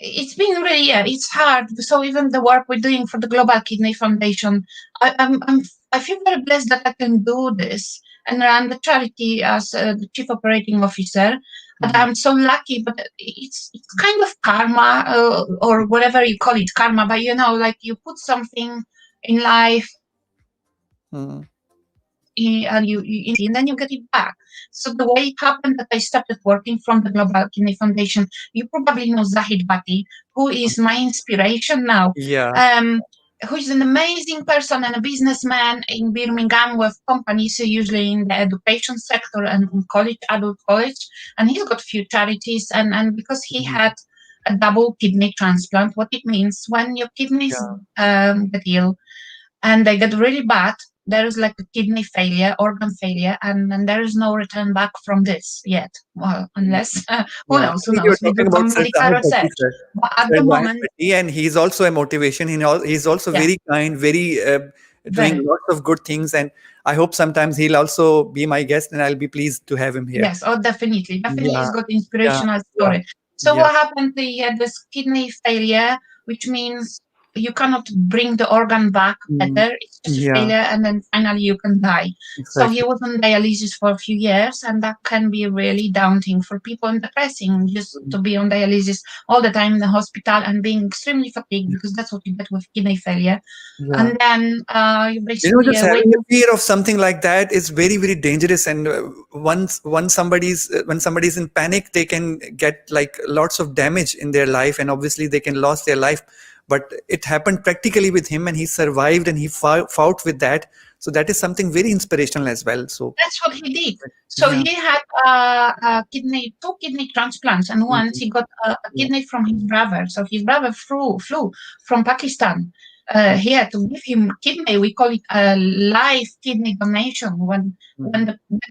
Speaker 17: it's been really, it's hard. So even the work we're doing for the Global Kidney Foundation, I feel very blessed that I can do this and run the charity as the chief operating officer. And I'm so lucky, but it's kind of karma or whatever you call it, karma. But like you put something in life and then you get it back. So the way it happened that I started working from the Global Kidney Foundation, you probably know Zahid Bhatti, who is my inspiration now. Who is an amazing person and a businessman in Birmingham with companies usually in the education sector and in adult college. And he's got a few charities. And because he had a double kidney transplant, what it means when your kidneys get ill and they get really bad, there is like a kidney failure, organ failure, and there is no return back from this yet. Well, unless, who knows?
Speaker 1: You're
Speaker 17: We do
Speaker 1: talking about
Speaker 17: some medical research. But at the moment,
Speaker 1: and he's also a motivation. He's also very kind, very doing lots of good things. And I hope sometimes he'll also be my guest, and I'll be pleased to have him here.
Speaker 17: Yes, definitely. He's got inspirational story. So what happened? He had this kidney failure, which means you cannot bring the organ back better. It's just a failure, and then finally you can die. So he was on dialysis for a few years, and that can be really daunting for people and depressing just to be on dialysis all the time in the hospital and being extremely fatigued because that's what you get with kidney failure. And then you basically
Speaker 1: just having a fear of something like that is very, very dangerous. And once somebody's in panic, they can get like lots of damage in their life, and obviously they can lose their life. But it happened practically with him, and he survived, and he fought with that. So that is something very inspirational as well. So
Speaker 17: that's what he did. So he had two kidney transplants, and once he got a kidney from his brother. So his brother flew from Pakistan. He had to give him kidney. We call it a live kidney donation. When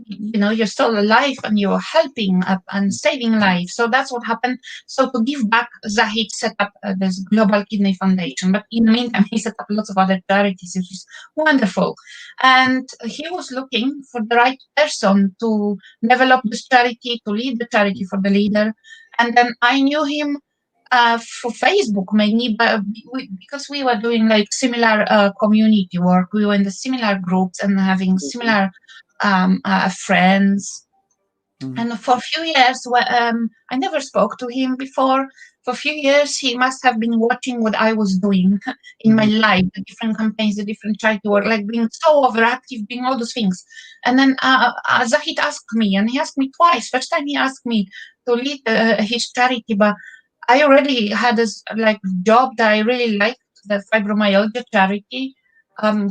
Speaker 17: you're still alive and you're helping up and saving lives. So that's what happened. So to give back, Zahid set up this Global Kidney Foundation. But in the meantime, he set up lots of other charities, which is wonderful. And he was looking for the right person to develop this charity, to lead the charity for the leader. And then I knew him for Facebook mainly, but because we were doing like similar community work, we were in the similar groups and having similar friends. And for a few years, I never spoke to him before. For a few years, he must have been watching what I was doing in my life, the different campaigns, the different charity work, like being so overactive, doing all those things. And then Zahid asked me, and he asked me twice. First time he asked me to lead his charity, but I already had this like job that I really liked, the fibromyalgia charity,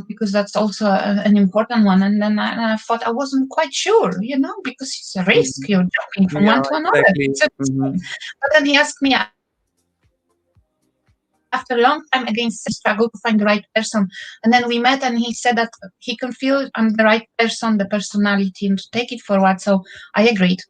Speaker 17: because that's also an important one. And then I thought I wasn't quite sure, because it's a risk. You're jumping from one to another. But then he asked me after a long time against the struggle to find the right person. And then we met, and he said that he can feel I'm the right person, the personality, and to take it forward. So I agreed.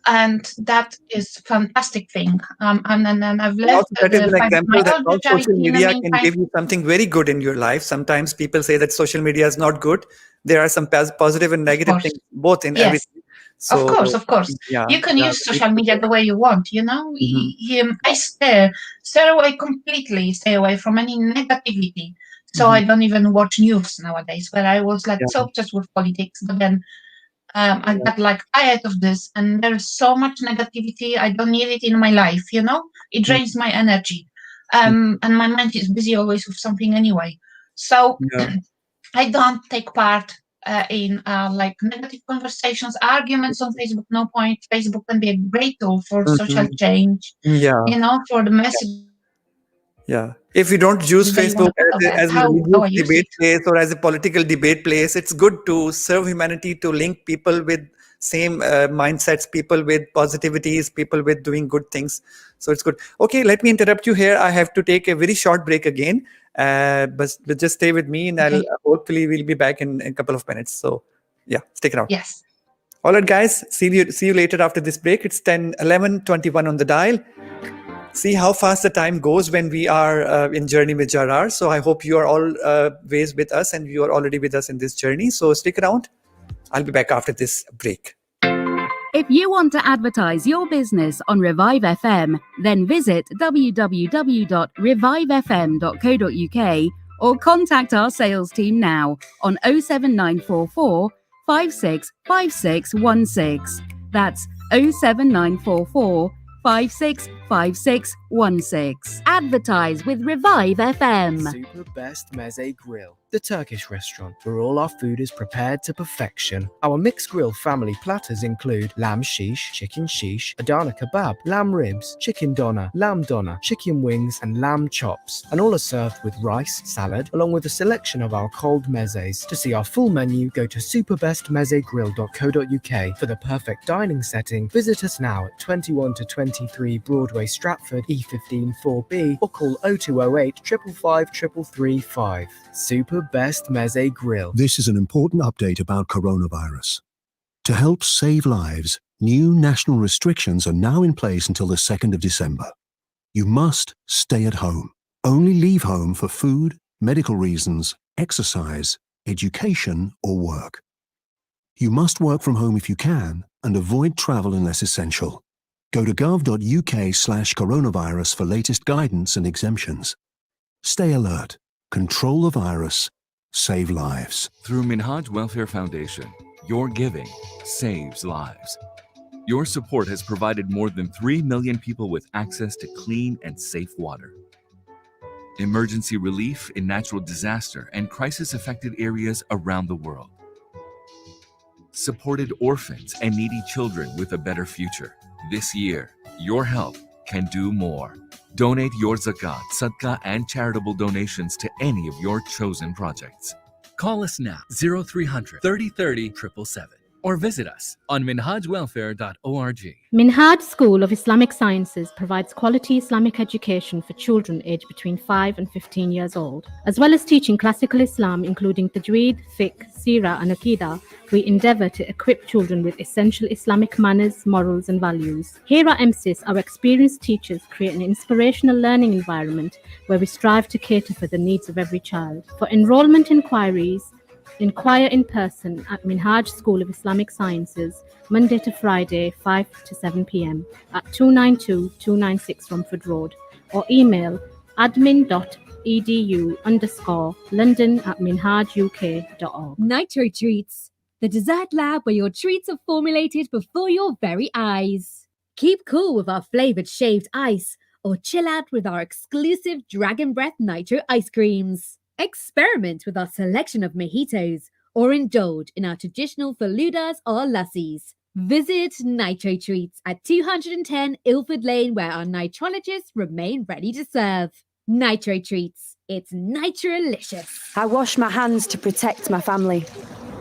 Speaker 17: And that is a fantastic thing. And I've left.
Speaker 1: That is an example that how social media can give you something very good in your life. Sometimes people say that social media is not good. There are some positive and negative things, both in everything. So,
Speaker 17: of course. You can use social media the way you want, I stay away completely, stay away from any negativity. So I don't even watch news nowadays, where I was like so obsessed with politics, but then I got like tired of this, and there is so much negativity. I don't need it in my life, it drains my energy. And my mind is busy always with something anyway. So I don't take part in like negative conversations, arguments on Facebook. No point. Facebook can be a great tool for social change, for the message.
Speaker 1: If you don't use Facebook as a religious debate place or as a political debate place, it's good to serve humanity, to link people with same mindsets, people with positivities, people with doing good things. So it's good. Okay, let me interrupt you here. I have to take a very short break again, but just stay with me, and I'll hopefully we'll be back in a couple of minutes. So stick around.
Speaker 17: Yes.
Speaker 1: All right, guys. See you later after this break. It's 10:11:21 on the dial. See how fast the time goes when we are in journey with Jarrar. So I hope you are always with us, and you are already with us in this journey. So stick around. I'll be back after this break.
Speaker 3: If you want to advertise your business on Revive FM, then visit www.revivefm.co.uk or contact our sales team now on 07944 565616. That's 07944 565616. Advertise with Revive FM.
Speaker 4: Super Best Meze Grill, the Turkish restaurant where all our food is prepared to perfection. Our mixed grill family platters include lamb shish, chicken shish, Adana kebab, lamb ribs, chicken doner, lamb doner, chicken wings and lamb chops, and all are served with rice, salad, along with a selection of our cold mezes. To see our full menu, go to superbestmezegrill.co.uk. For the perfect dining setting, visit us now at 21 to 23 Broadway, Stratford, E15 4B, or call 0208 555 335. Super Best Meze Grill.
Speaker 5: This is an important update about coronavirus. To help save lives, new national restrictions are now in place until the 2nd of December. You must stay at home. Only leave home for food, medical reasons, exercise, education, or work. You must work from home if you can and avoid travel unless essential. Go to gov.uk/coronavirus for latest guidance and exemptions. Stay alert, control the virus, save lives.
Speaker 18: Through Minhaj Welfare Foundation, your giving saves lives. Your support has provided more than 3 million people with access to clean and safe water, emergency relief in natural disaster and crisis-affected areas around the world, supported orphans and needy children with a better future. This year, your help can do more. Donate your zakat, sadaqah, and charitable donations to any of your chosen projects. Call us now, 0300 30 30 777, or visit us on minhajwelfare.org.
Speaker 6: Minhaj School of Islamic Sciences provides quality Islamic education for children aged between 5 and 15 years old. As well as teaching classical Islam, including tajweed, fiqh, seerah, and aqidah, we endeavour to equip children with essential Islamic manners, morals, and values. Here at MSIS, our experienced teachers create an inspirational learning environment where we strive to cater for the needs of every child. For enrolment inquiries, inquire in person at Minhaj School of Islamic Sciences, Monday to Friday, 5 to 7 p.m. at 292-296 Romford Road, or email admin.edu_London@minhajuk.org.
Speaker 14: Nitro Treats, the dessert lab where your treats are formulated before your very eyes. Keep cool with our flavoured shaved ice, or chill out with our exclusive Dragon Breath Nitro ice creams. Experiment with our selection of mojitos, or indulge in our traditional faludas or lassies. Visit Nitro Treats at 210 Ilford Lane, where our nitrologists remain ready to serve. Nitro Treats, it's nitrolicious.
Speaker 10: I wash my hands to protect my family.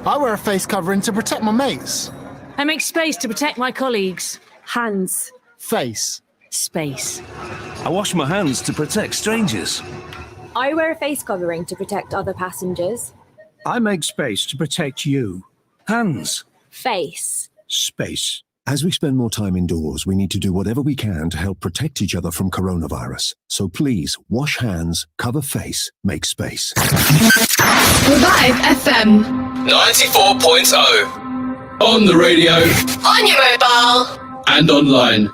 Speaker 20: I wear a face covering to protect my mates.
Speaker 13: I make space to protect my colleagues.
Speaker 10: Hands.
Speaker 20: Face.
Speaker 13: Space.
Speaker 21: I wash my hands to protect strangers.
Speaker 25: I wear a face covering to protect other passengers.
Speaker 21: I make space to protect you. Hands.
Speaker 25: Face.
Speaker 21: Space.
Speaker 5: As we spend more time indoors, we need to do whatever we can to help protect each other from coronavirus. So please, wash hands, cover face, make space.
Speaker 15: Revive FM
Speaker 16: 94.0. On the radio.
Speaker 15: on your mobile.
Speaker 16: And online.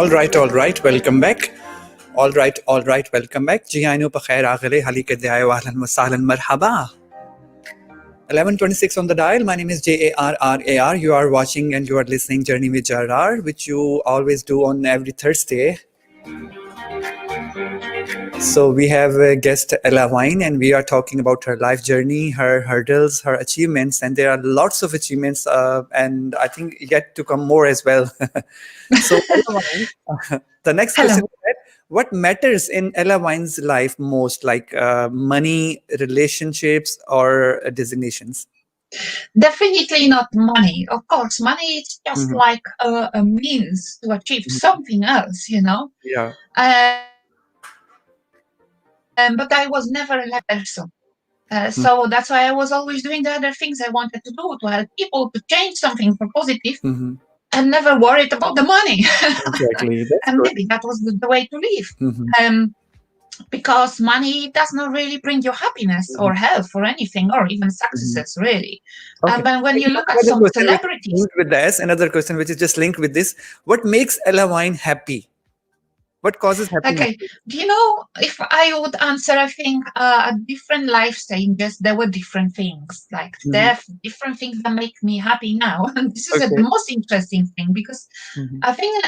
Speaker 1: All right, welcome back. All right, welcome back. जी आइनो बखैर आगले हाली के दिया वाहलन मसालन मरहबा. 11:26 on the dial. My name is Jarrar. You are watching and you are listening Journey with Jarrar, which you always do on every Thursday. So we have a guest Ella Wine, and we are talking about her life journey, her hurdles, her achievements, and there are lots of achievements, and I think yet to come more as well. So Ella Wine, the next question is, what matters in Ella Wine's life most, like money, relationships, or designations?
Speaker 17: Definitely not money. Of course, money is just like a means to achieve something else,
Speaker 1: Yeah.
Speaker 17: But I was never a that person. So that's why I was always doing the other things I wanted to do to help people to change something for positive, and never worried about the money.
Speaker 1: Exactly. That's
Speaker 17: and
Speaker 1: good.
Speaker 17: maybe that was the way to live. Because money does not really bring you happiness or health or anything, or even successes, really.
Speaker 1: Okay.
Speaker 17: But when you look at
Speaker 1: Another
Speaker 17: some
Speaker 1: question which is
Speaker 17: celebrities,
Speaker 1: linked with this, another question which is just linked with this: what makes Ella Wine happy? What causes happiness?
Speaker 17: okay, do you know, if I would answer, I think at different life stages, there were different things. Like there are different things that make me happy now. And this is the most interesting thing, because I think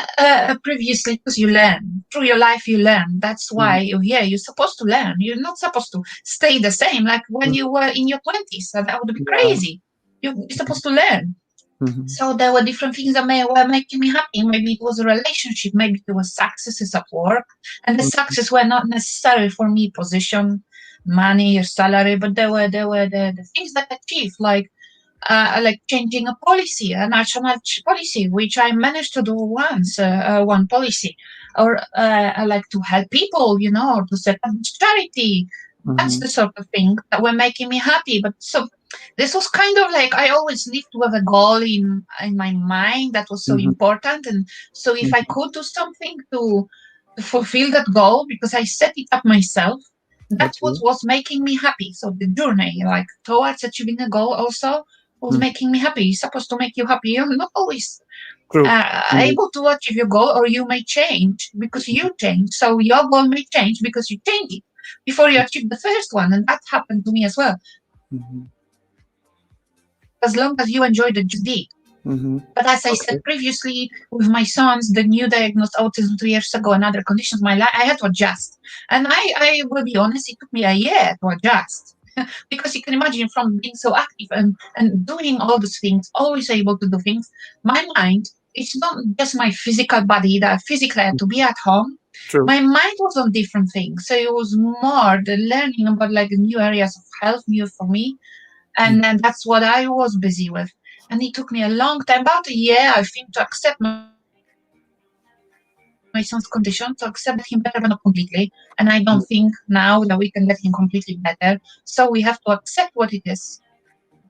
Speaker 17: previously, because you learn, through your life you learn. That's why you're here. You're supposed to learn. You're not supposed to stay the same. Like when you were in your 20s, that would be crazy. You're supposed to learn. So there were different things that were making me happy. Maybe it was a relationship, maybe it was successes at work. And the success were not necessarily for me position, money or salary, but there were the things that I achieved, like changing a policy, a national policy, which I managed to do once, one policy. Or I like to help people, or to set up charity. That's the sort of thing that were making me happy. But so this was kind of like, I always lived with a goal in my mind that was so important. And so if I could do something to fulfill that goal, because I set it up myself, that's what was making me happy. So the journey, like towards achieving a goal, also was making me happy. It's supposed to make you happy. You're not always able to achieve your goal, or you may change because you change. So your goal may change because you change it before you achieve the first one. And that happened to me as well. As long as you enjoy the deed. But as I said previously, with my sons, the new diagnosed autism 2 years ago and other conditions in my life, I had to adjust. And I will be honest, it took me a year to adjust. Because you can imagine, from being so active and doing all these things, always able to do things, my mind, it's not just my physical body that physically I had to be at home.
Speaker 1: True.
Speaker 17: My mind was on different things. So it was more the learning about like new areas of health, new for me. And then that's what I was busy with. And it took me a long time, about a year, I think, to accept my son's condition, to accept him better, but not completely. And I don't think now that we can get him completely better. So we have to accept what it is,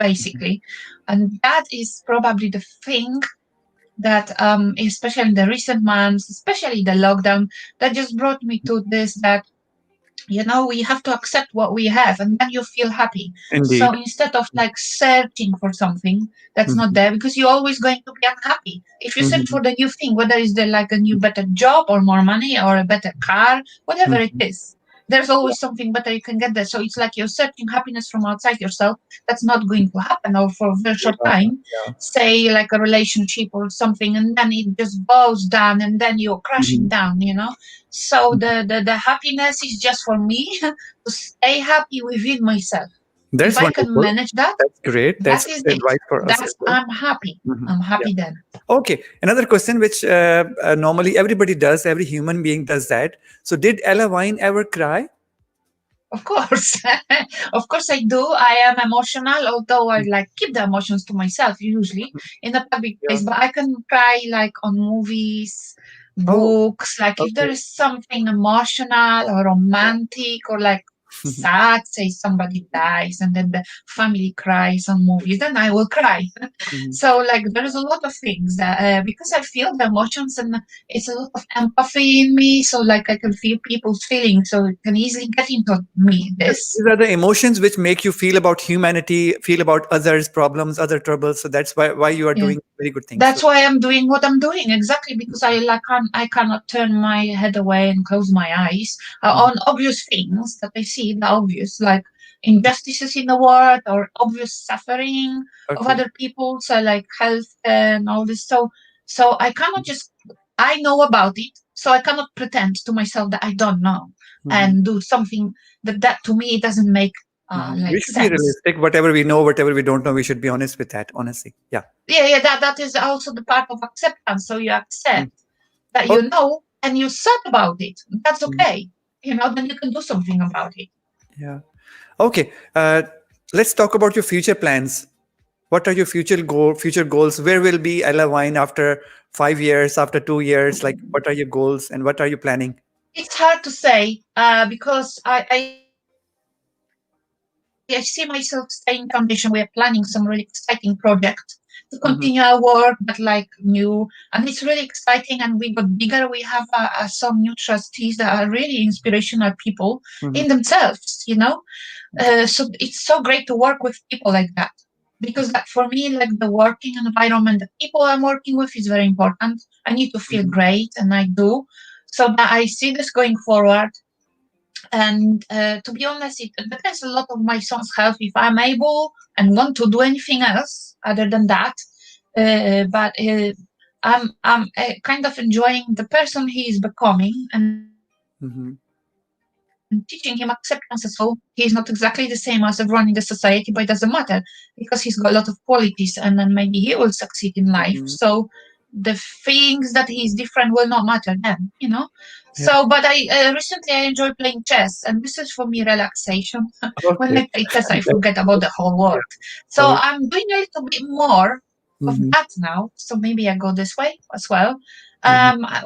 Speaker 17: basically. And that is probably the thing that, especially in the recent months, especially the lockdown, that just brought me to this, that we have to accept what we have, and then you feel happy.
Speaker 1: Indeed.
Speaker 17: So instead of like searching for something that's not there, because you're always going to be unhappy. If you search for the new thing, whether it's like a new better job or more money or a better car, whatever it is, there's always something better you can get there. So it's like you're searching happiness from outside yourself. That's not going to happen, or for a very short time. Say like a relationship or something, and then it just goes down, and then you're crashing down, So the happiness is just for me to stay happy within myself.
Speaker 1: That's
Speaker 17: if
Speaker 1: wonderful.
Speaker 17: I can manage that,
Speaker 1: that's great. That's
Speaker 17: that is
Speaker 1: advice
Speaker 17: it.
Speaker 1: for us.
Speaker 17: That's I'm happy. I'm happy then.
Speaker 1: Okay, another question which normally everybody does, every human being does that. So did Ella Wine ever cry?
Speaker 17: Of course. Of course I do. I am emotional, although I like keep the emotions to myself usually in a public place. But I can cry like on movies, books, like if there is something emotional or romantic or like sad, say somebody dies and then the family cries on movies, then I will cry. So like there's a lot of things that because I feel the emotions, and it's a lot of empathy in me, so like I can feel people's feelings, so it can easily get into me. These
Speaker 1: are the emotions which make you feel about humanity, feel about others' problems, other troubles. So that's why you are doing very good thing.
Speaker 17: That's why I'm doing what I'm doing, exactly, because I cannot turn my head away and close my eyes on obvious things that I see, the obvious, like injustices in the world or obvious suffering of other people, so like health and all this. So I cannot just, I know about it, so I cannot pretend to myself that I don't know and do something that to me doesn't make
Speaker 1: we should
Speaker 17: sense.
Speaker 1: be realistic. Whatever we know, whatever we don't know, we should be honest with that. Honestly, yeah.
Speaker 17: Yeah, that is also the part of acceptance. So you accept that you know and you're sad about it. That's okay. Then you can do something about it.
Speaker 1: Yeah. Okay. Let's talk about your future plans. What are your future goals? Where will be Ella Wine after 5 years, after 2 years? Like, what are your goals and what are you planning?
Speaker 17: It's hard to say because I see myself staying in foundation. We are planning some really exciting project to continue our work, but like new, and it's really exciting. And we got bigger. We have some new trustees that are really inspirational people in themselves. So it's so great to work with people like that, because for me, like the working environment, the people I'm working with is very important. I need to feel great, and I do. So that I see this going forward. And to be honest, it depends a lot on my son's health, if I'm able and want to do anything else other than that. But I'm kind of enjoying the person he is becoming and teaching him acceptance as well. He's not exactly the same as everyone in the society, but it doesn't matter because he's got a lot of qualities, and then maybe he will succeed in life. So the things that he's different will not matter then, So, but recently I enjoy playing chess, and this is for me relaxation. When I play chess, I forget about the whole world. So I'm doing a little bit more of that now. So maybe I go this way as well.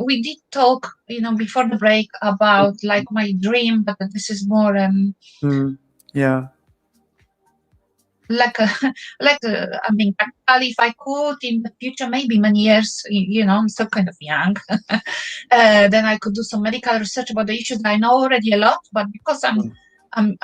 Speaker 17: We did talk, before the break about like my dream, but this is more
Speaker 1: yeah.
Speaker 17: Like I mean, practically, if I could in the future, maybe many years, I'm still kind of young, then I could do some medical research about the issues. I know already a lot, but because I'm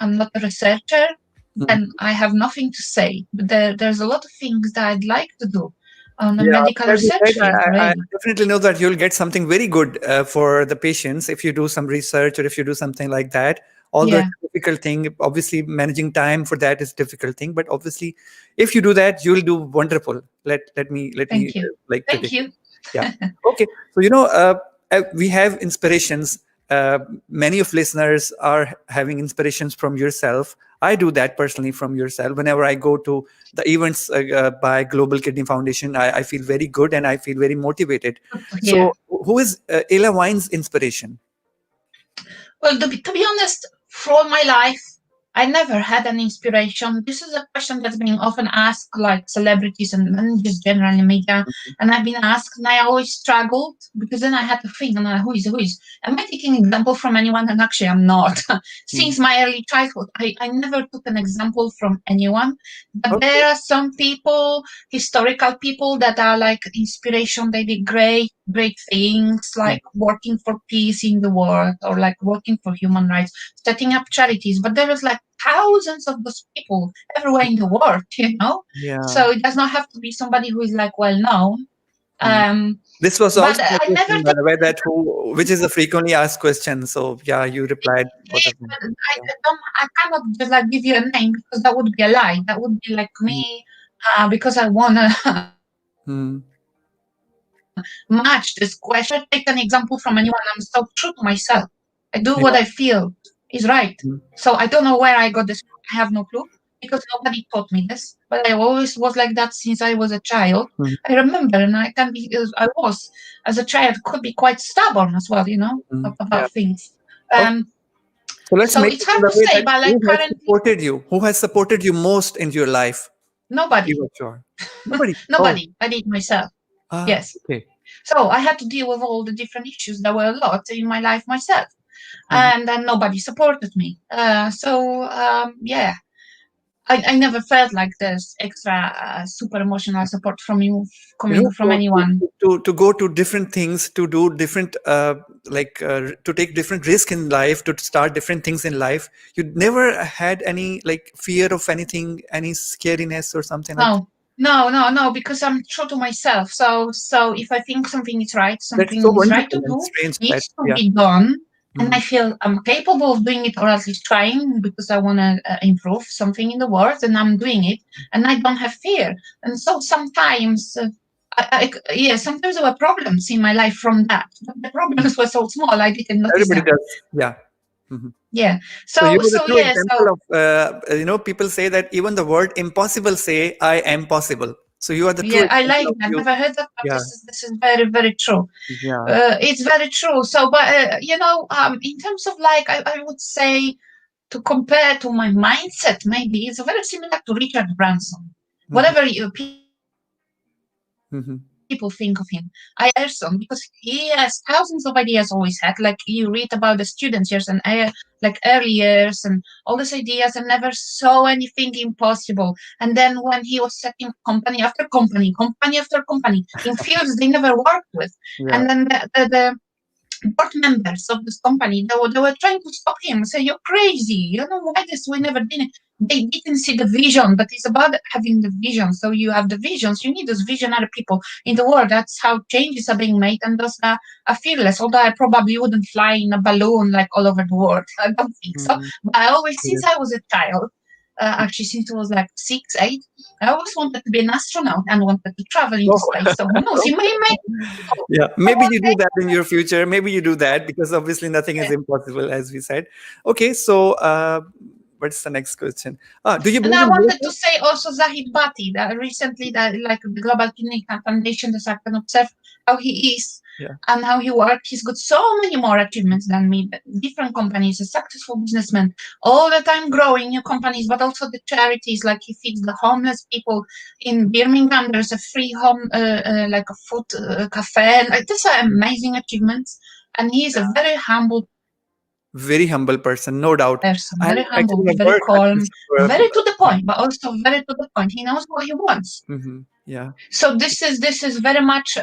Speaker 17: not a researcher, then I have nothing to say. But there's a lot of things that I'd like to do on the medical research field.
Speaker 1: I definitely know that you'll get something very good for the patients if you do some research or if you do something like that. Although it's a difficult thing, obviously managing time for that is a difficult thing. But obviously, if you do that, you'll do wonderful. Let me
Speaker 17: Thank you.
Speaker 1: like
Speaker 17: Thank
Speaker 1: predict.
Speaker 17: you.
Speaker 1: Yeah. Okay. So we have inspirations. Many of listeners are having inspirations from yourself. I do that personally from yourself. Whenever I go to the events by Global Kidney Foundation, I feel very good and I feel very motivated. So, who is Ella Wine's inspiration?
Speaker 17: Well, to be honest, for my life, I never had an inspiration. This is a question that's being often asked, like celebrities and just generally media. And I've been asked, and I always struggled because then I had to think, who is? Am I taking an example from anyone? And actually, I'm not. Since my early childhood, I never took an example from anyone. But there are some people, historical people, that are like inspiration. They did great things, like working for peace in the world, or like working for human rights, setting up charities. But there is like thousands of those people everywhere in the world, So it does not have to be somebody who is like well known.
Speaker 1: This was
Speaker 17: but
Speaker 1: also a
Speaker 17: I never
Speaker 1: question, by the way, which is a frequently asked question. So yeah, you replied.
Speaker 17: I cannot just like give you a name because that would be a lie. That would be like me because I wanna match this question. Take an example from anyone. I'm so true to myself. I do what I feel is right. So I don't know where I got this. I have no clue because nobody taught me this. But I always was like that since I was a child. I remember, and I was as a child could be quite stubborn as well, about things.
Speaker 1: So let's make
Speaker 17: it's hard to say, but like currently,
Speaker 1: who has supported you most in your life?
Speaker 17: Nobody.
Speaker 1: Sure. Nobody.
Speaker 17: Nobody. I did myself. Yes.
Speaker 1: Okay.
Speaker 17: So I had to deal with all the different issues. There were a lot in my life myself, and then nobody supported me. I never felt like there's extra super emotional support from you coming from anyone.
Speaker 1: To go to different things, to do different to take different risk in life, to start different things in life. You never had any like fear of anything, any scariness or something like that?
Speaker 17: No, because I'm true to myself. So if I think something is right,
Speaker 1: That's
Speaker 17: something
Speaker 1: so
Speaker 17: is right
Speaker 1: wonderful
Speaker 17: to
Speaker 1: and
Speaker 17: do,
Speaker 1: strange that,
Speaker 17: needs to
Speaker 1: yeah.
Speaker 17: be done, and
Speaker 1: Mhm.
Speaker 17: I feel I'm capable of doing it, or at least trying, because I want to improve something in the world, and I'm doing it, and I don't have fear. And so sometimes, sometimes there were problems in my life from that. But the problems were so small, I didn't notice
Speaker 1: Everybody
Speaker 17: them.
Speaker 1: does, yeah. Mhm.
Speaker 17: Yeah.
Speaker 1: So you were the
Speaker 17: So
Speaker 1: true
Speaker 17: yeah.
Speaker 1: example
Speaker 17: So
Speaker 1: of, people say that even the word impossible say, I am possible. So you are the true
Speaker 17: yeah, I
Speaker 1: example
Speaker 17: like
Speaker 1: of
Speaker 17: that.
Speaker 1: you.
Speaker 17: Never heard that, but
Speaker 1: Yeah.
Speaker 17: this is very, very true.
Speaker 1: Yeah.
Speaker 17: It's very true. So, but in terms of like, I would say, to compare to my mindset, maybe it's very similar to Richard Branson. Whatever
Speaker 1: Mhm.
Speaker 17: people think of him, I person, because he has thousands of ideas always had. Like you read about the students years and like early years and all these ideas, and never saw anything impossible. And then when he was setting company after company, company after company in fields they never worked with,
Speaker 1: Yeah.
Speaker 17: and then the board members of this company, they were trying to stop him, say, you're crazy, you know, why this, we never did it. They didn't see the vision, but it's about having the vision. So you have the visions, you need those visionary people in the world. That's how changes are being made, and those are fearless. Although I probably wouldn't fly in a balloon like all over the world, I don't think so. But I always, since I was a child, actually since I was like 6, 8, I always wanted to be an astronaut and wanted to travel into space. So who knows, it may
Speaker 1: Yeah, maybe you do that in your future. Maybe you do that, because obviously nothing is impossible, as we said. Okay, so what's the next question? Do you
Speaker 17: And
Speaker 1: believe
Speaker 17: I
Speaker 1: in
Speaker 17: wanted to
Speaker 1: miracles?
Speaker 17: say also Zahid Bati, that recently, that like the Global Clinic Foundation, that I can observe how he is
Speaker 1: Yeah.
Speaker 17: and how he worked. He's got so many more achievements than me. Different companies, a successful businessman, all the time growing new companies, but also the charities. Like he feeds the homeless people in Birmingham. There's a free home, like a food cafe. Like these are amazing achievements, and he is a very humble
Speaker 1: Very humble person, no doubt.
Speaker 17: person,
Speaker 1: I
Speaker 17: very humble,
Speaker 1: actually have
Speaker 17: very
Speaker 1: heard
Speaker 17: calm,
Speaker 1: that.
Speaker 17: very to the point, but also very to the point. He knows what he wants.
Speaker 1: Yeah.
Speaker 17: So this is very much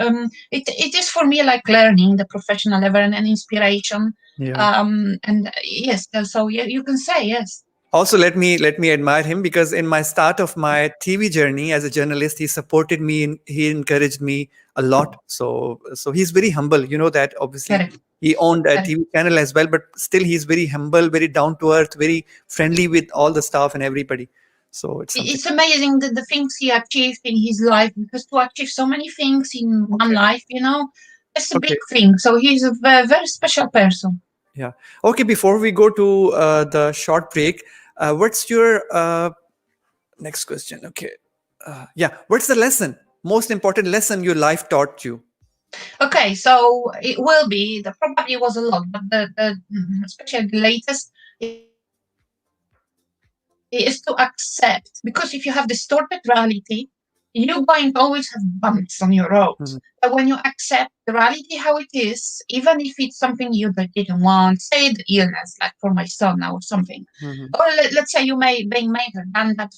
Speaker 17: it is for me like learning, the professional level, and inspiration.
Speaker 1: Yeah.
Speaker 17: And yes, so you can say yes.
Speaker 1: Also, let me admire him, because in my start of my TV journey as a journalist, he supported me and he encouraged me a lot. So he's very humble. You know that obviously.
Speaker 17: Correct.
Speaker 1: He owned a
Speaker 17: Correct.
Speaker 1: TV channel as well, but still he's very humble, very down to earth, very friendly with all the staff and everybody. So it's something.
Speaker 17: It's amazing the things he achieved in his life, because to achieve so many things in one life, you know, it's a big thing. So he's a very, very special person.
Speaker 1: Yeah. Okay. Before we go to the short break, what's your next question? Okay. Yeah. What's the lesson? Most important lesson your life taught you?
Speaker 17: Okay, so it will be, the probably was a lot, but the especially the latest is to accept, because if you have distorted reality, you're going to always have bumps on your road. But when you accept the reality how it is, even if it's something you didn't want, say the illness, like for my son now or something, or let's say you may have done that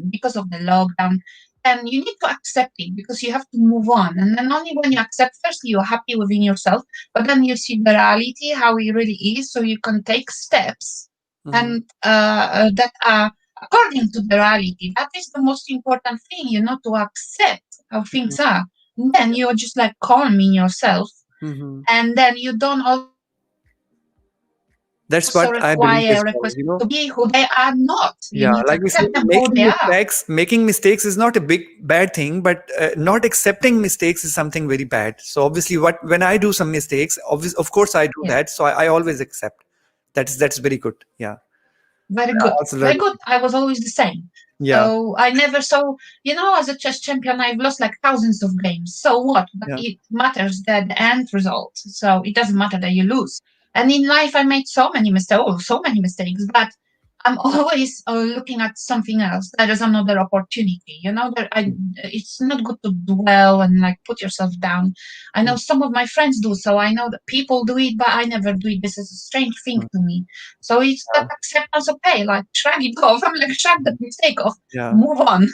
Speaker 17: because of the lockdown, then you need to accept it, because you have to move on. And then only when you accept, firstly, you're happy within yourself, but then you see the reality how it really is, so you can take steps and that are according to the reality. That is the most important thing, you know, to accept how things are. And then you're just like calm in yourself, and then you don't also
Speaker 1: That's what I believe as well,
Speaker 17: request
Speaker 1: you know.
Speaker 17: to be who they are not. You
Speaker 1: Yeah,
Speaker 17: need to
Speaker 1: like we said,
Speaker 17: accept them who they are.
Speaker 1: making mistakes is not a bad thing, but not accepting mistakes is something very bad. So obviously, when I do some mistakes, of course I do that. So I always accept. That's very good. Yeah.
Speaker 17: Very good.
Speaker 1: Also
Speaker 17: Very
Speaker 1: learned.
Speaker 17: good. I was always the same.
Speaker 1: Yeah.
Speaker 17: So I never saw, you know, as a chess champion, I've lost like thousands of games. So what? But it matters that the end result. So it doesn't matter that you lose. And in life, I made so many mistakes, but I'm always looking at something else. There is another opportunity. You know, it's not good to dwell and like put yourself down. I know some of my friends do, so I know that people do it, but I never do it. This is a strange thing to me. So it's that acceptance, okay, like shrug it off. I'm like, shrug that mistake off.
Speaker 1: Yeah.
Speaker 17: Move on.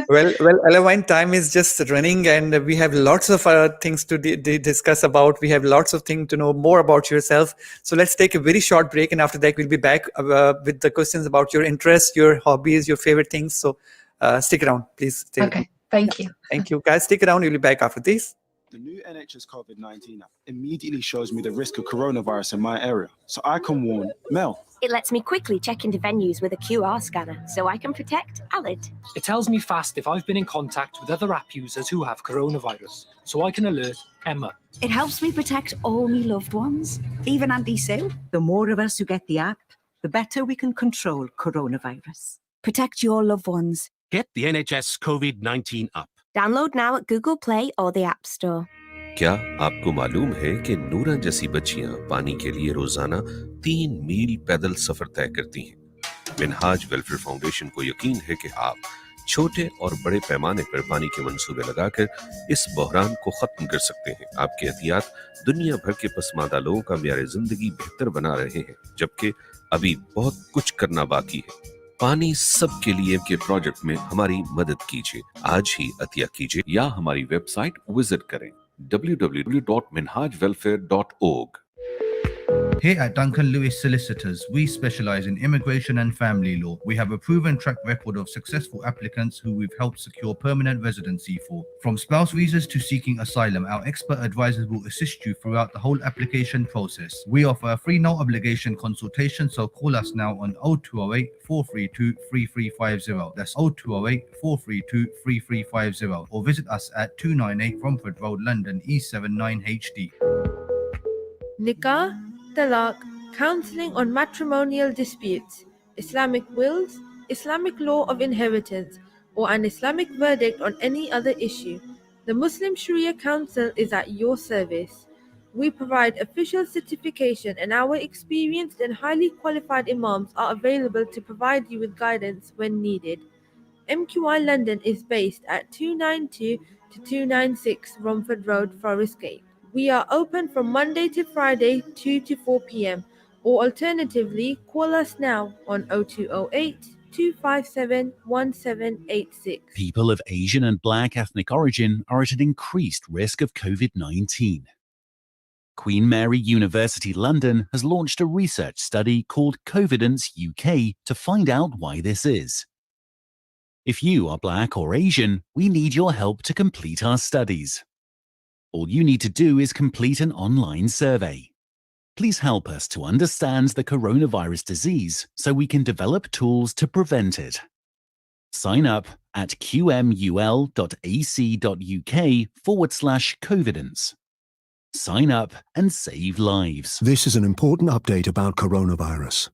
Speaker 1: Well, Elavine, time is just running, and we have lots of things to discuss about. We have lots of things to know more about yourself. So let's take a very short break, and after that, we'll be back with the questions about your interests, your hobbies, your favorite things. So stick around, please. Stay.
Speaker 17: Okay. Thank you.
Speaker 1: Thank you. Guys, stick around. We'll be back after this.
Speaker 2: The new NHS COVID-19 app immediately shows me the risk of coronavirus in my area, so I can warn Mel.
Speaker 25: It lets me quickly check into venues with a QR scanner, so I can protect Alid.
Speaker 7: It tells me fast if I've been in contact with other app users who have coronavirus, so I can alert Emma.
Speaker 8: It helps me protect all my loved ones, even Auntie Sue. The more of us who get the app, the better we can control coronavirus. Protect your loved ones.
Speaker 9: Get the NHS COVID-19 app.
Speaker 25: Download now at Google Play or the App Store.
Speaker 12: क्या आपको मालूम है कि नूरा जैसी बच्चियां पानी के लिए रोजाना 3 मील पैदल सफर तय करती हैं? मिनहाज वेलफेयर फाउंडेशन को यकीन है कि आप छोटे और बड़े पैमाने पर पानी के मंसूबे लगाकर इस बहरान को खत्म कर सकते हैं। आपके एहतियात दुनिया भर के पसमानदा लोगों का म्यार जिंदगी बेहतर बना रहे हैं, जबकि अभी बहुत कुछ करना बाकी है। पानी सबके लिए के प्रोजेक्ट में हमारी मदद कीजिए। आज ही अतिया कीजिए या हमारी वेबसाइट विजिट करें www.minhajwelfare.org.
Speaker 26: Here at Duncan Lewis Solicitors, we specialize in immigration and family law. We have a proven track record of successful applicants who we've helped secure permanent residency for. From spouse visas to seeking asylum, our expert advisors will assist you throughout the whole application process. We offer a free no obligation consultation, so call us now on 0208 432 3350. That's 0208 432 3350, or visit us at 298 Romford Road, London, E79HD.
Speaker 27: Nikah, talaq, counseling on matrimonial disputes, Islamic wills, Islamic law of inheritance, or an Islamic verdict on any other issue. The Muslim Sharia Council is at your service. We provide official certification, and our experienced and highly qualified imams are available to provide you with guidance when needed. MQI London is based at 292 to 296 Romford Road, Forest Gate. We are open from Monday to Friday, 2 to 4 p.m. Or alternatively, call us now on 0208 257 1786.
Speaker 19: People of Asian and Black ethnic origin are at an increased risk of COVID-19. Queen Mary University London has launched a research study called Covidence UK to find out why this is. If you are Black or Asian, we need your help to complete our studies. All you need to do is complete an online survey. Please help us to understand the coronavirus disease so we can develop tools to prevent it. Sign up at qmul.ac.uk/Covidence. Sign up and save lives.
Speaker 5: This is an important update about coronavirus.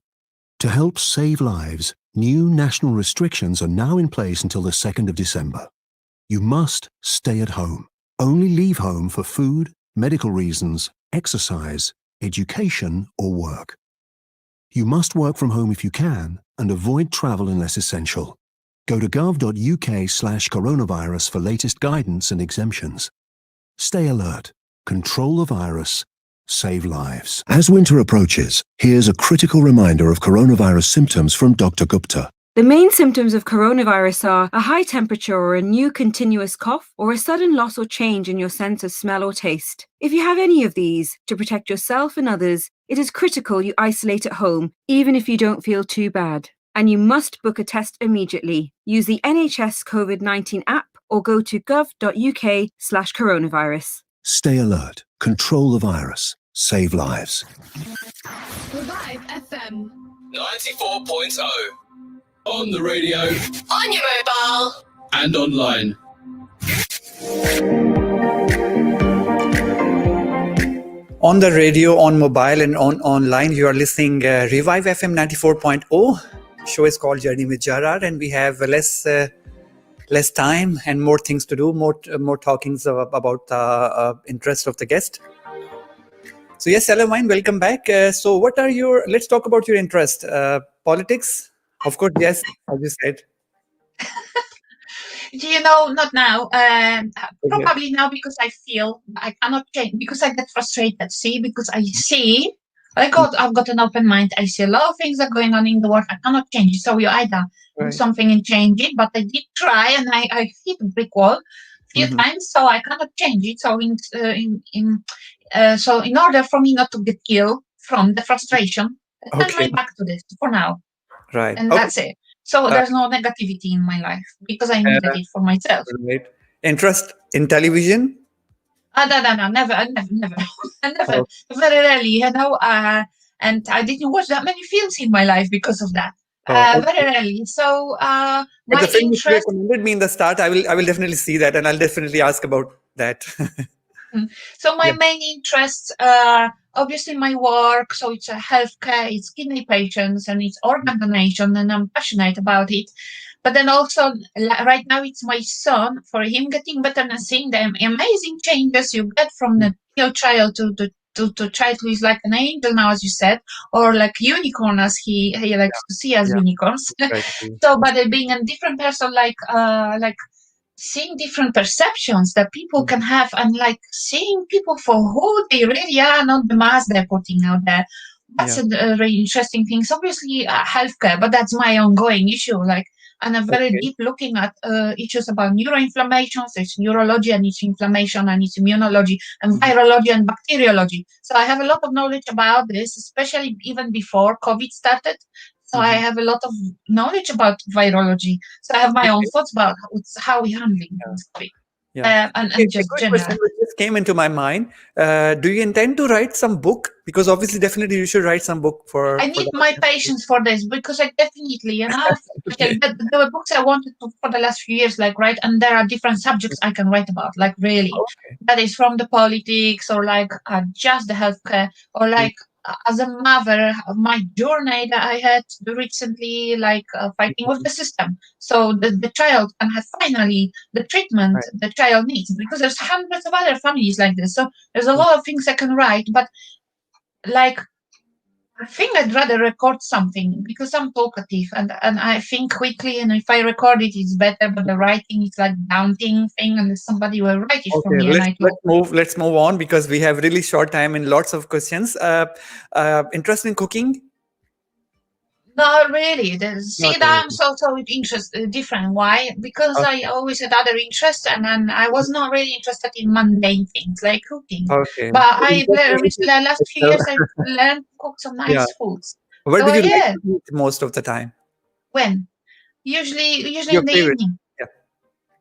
Speaker 5: To help save lives, new national restrictions are now in place until the 2nd of December. You must stay at home. Only leave home for food, medical reasons, exercise, education, or work. You must work from home if you can and avoid travel unless essential. Go to gov.uk/coronavirus for latest guidance and exemptions. Stay alert, control the virus, save lives. As winter approaches, here's a critical reminder of coronavirus symptoms from Dr. Gupta.
Speaker 28: The main symptoms of coronavirus are a high temperature or a new continuous cough or a sudden loss or change in your sense of smell or taste. If you have any of these, to protect yourself and others, it is critical you isolate at home, even if you don't feel too bad. And you must book a test immediately. Use the NHS COVID-19 app or go to gov.uk/coronavirus.
Speaker 5: Stay alert, control the virus, save lives.
Speaker 15: Revive FM.
Speaker 16: 94.0. On the radio.
Speaker 15: On your mobile.
Speaker 16: And online.
Speaker 1: On the radio, on mobile, and on online, you are listening Revive FM 94.0. Show is called Journey with Jarrar, and we have less time and more things to do, more talkings about the interest of the guest. So yes, hello, mine. Welcome back. So what are let's talk about your interest. Politics? Of course, yes, as you said.
Speaker 17: Not now. Probably now because I feel I cannot change, because I get frustrated. Because I see, I've got an open mind. I see a lot of things are going on in the world. I cannot change it. So you either do something and change it, but I did try and I hit a brick wall a few times, so I cannot change it. So so in order for me not to get ill from the frustration, I'm right back to this for now.
Speaker 1: Right.
Speaker 17: And that's it. So there's no negativity in my life because I needed it for myself.
Speaker 1: Right. Interest in television?
Speaker 17: No, never, never. Very rarely, you know. And I didn't watch that many films in my life because of that. Very rarely. So
Speaker 1: But
Speaker 17: my
Speaker 1: the film you
Speaker 17: interest.
Speaker 1: recommended me in the start, I will definitely see that, and I'll definitely ask about that.
Speaker 17: So my main interests, obviously my work. So it's a healthcare, it's kidney patients, and it's organ donation, and I'm passionate about it. But then also right now it's my son, for him getting better and seeing the amazing changes you get from the child to child who is like an angel now, as you said, or like unicorn as he likes to see as unicorns. So, but being a different person, like seeing different perceptions that people can have, and like seeing people for who they really are, not the mask they're putting out there. That's a very interesting thing. So obviously healthcare, but that's my ongoing issue. Like, and I'm very deep looking at issues about neuroinflammation. So it's neurology and it's inflammation and it's immunology and virology and bacteriology. So I have a lot of knowledge about this, especially even before COVID started. So I have a lot of knowledge about virology. So I have my own thoughts about how we're handling COVID. And just
Speaker 1: a quick
Speaker 17: general.
Speaker 1: question which just came into my mind. Do you intend to write some book? Because obviously, definitely, you should write some book for.
Speaker 17: I need my patience for this because I definitely, you know, there were books I wanted to for the last few years, like write, and there are different subjects I can write about, like really. That is from the politics or like just the healthcare or like as a mother, my journey that I had recently, like fighting with the system. So the child can have finally the treatment the child needs, because there's hundreds of other families like this. So there's a lot of things I can write, but like I think I'd rather record something because I'm talkative and I think quickly, and if I record it, it's better. But the writing is like daunting thing, and somebody will write it for me.
Speaker 1: Let's move on because we have really short time and lots of questions. Interest in cooking?
Speaker 17: Not really. I'm so interested different. Why? Because I always had other interests, and then I was not really interested in mundane things like cooking. But I recently, the last few years, I've learned to cook some nice foods.
Speaker 1: Where do you like to eat most of the time?
Speaker 17: When? Usually
Speaker 1: Your
Speaker 17: in the
Speaker 1: favorite?
Speaker 17: evening.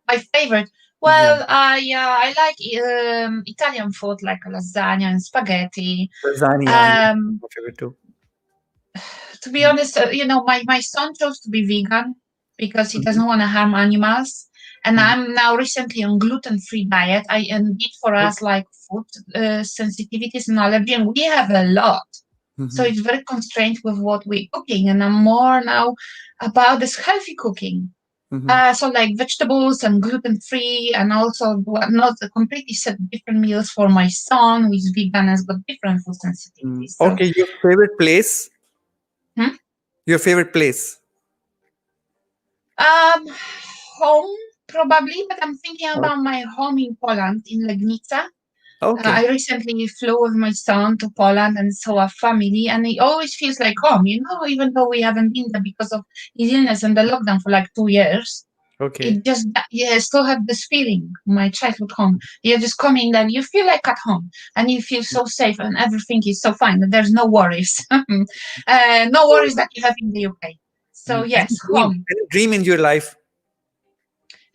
Speaker 17: My favorite. Well, I like Italian food like lasagna and spaghetti.
Speaker 1: Lasagna. My favorite too.
Speaker 17: To be honest, you know, my son chose to be vegan because he doesn't want to harm animals. And I'm now recently on gluten-free diet. And did for us like food sensitivities and allergy, and we have a lot. So it's very constrained with what we're cooking. And I'm more now about this healthy cooking. So like vegetables and gluten-free, and also not completely set different meals for my son who is vegan, has got different food sensitivities. So.
Speaker 1: Okay, your favorite place? Your favorite place?
Speaker 17: Home probably, but I'm thinking about my home in Poland, in Legnica. I recently flew with my son to Poland and saw a family, and it always feels like home, you know, even though we haven't been there because of his illness and the lockdown for like 2 years. It just, I still have this feeling, my childhood home. You're just coming and you feel like at home, and you feel so safe, and everything is so fine. There's no worries. No worries that you have in the UK. So yes, home.
Speaker 1: Any dream in your life?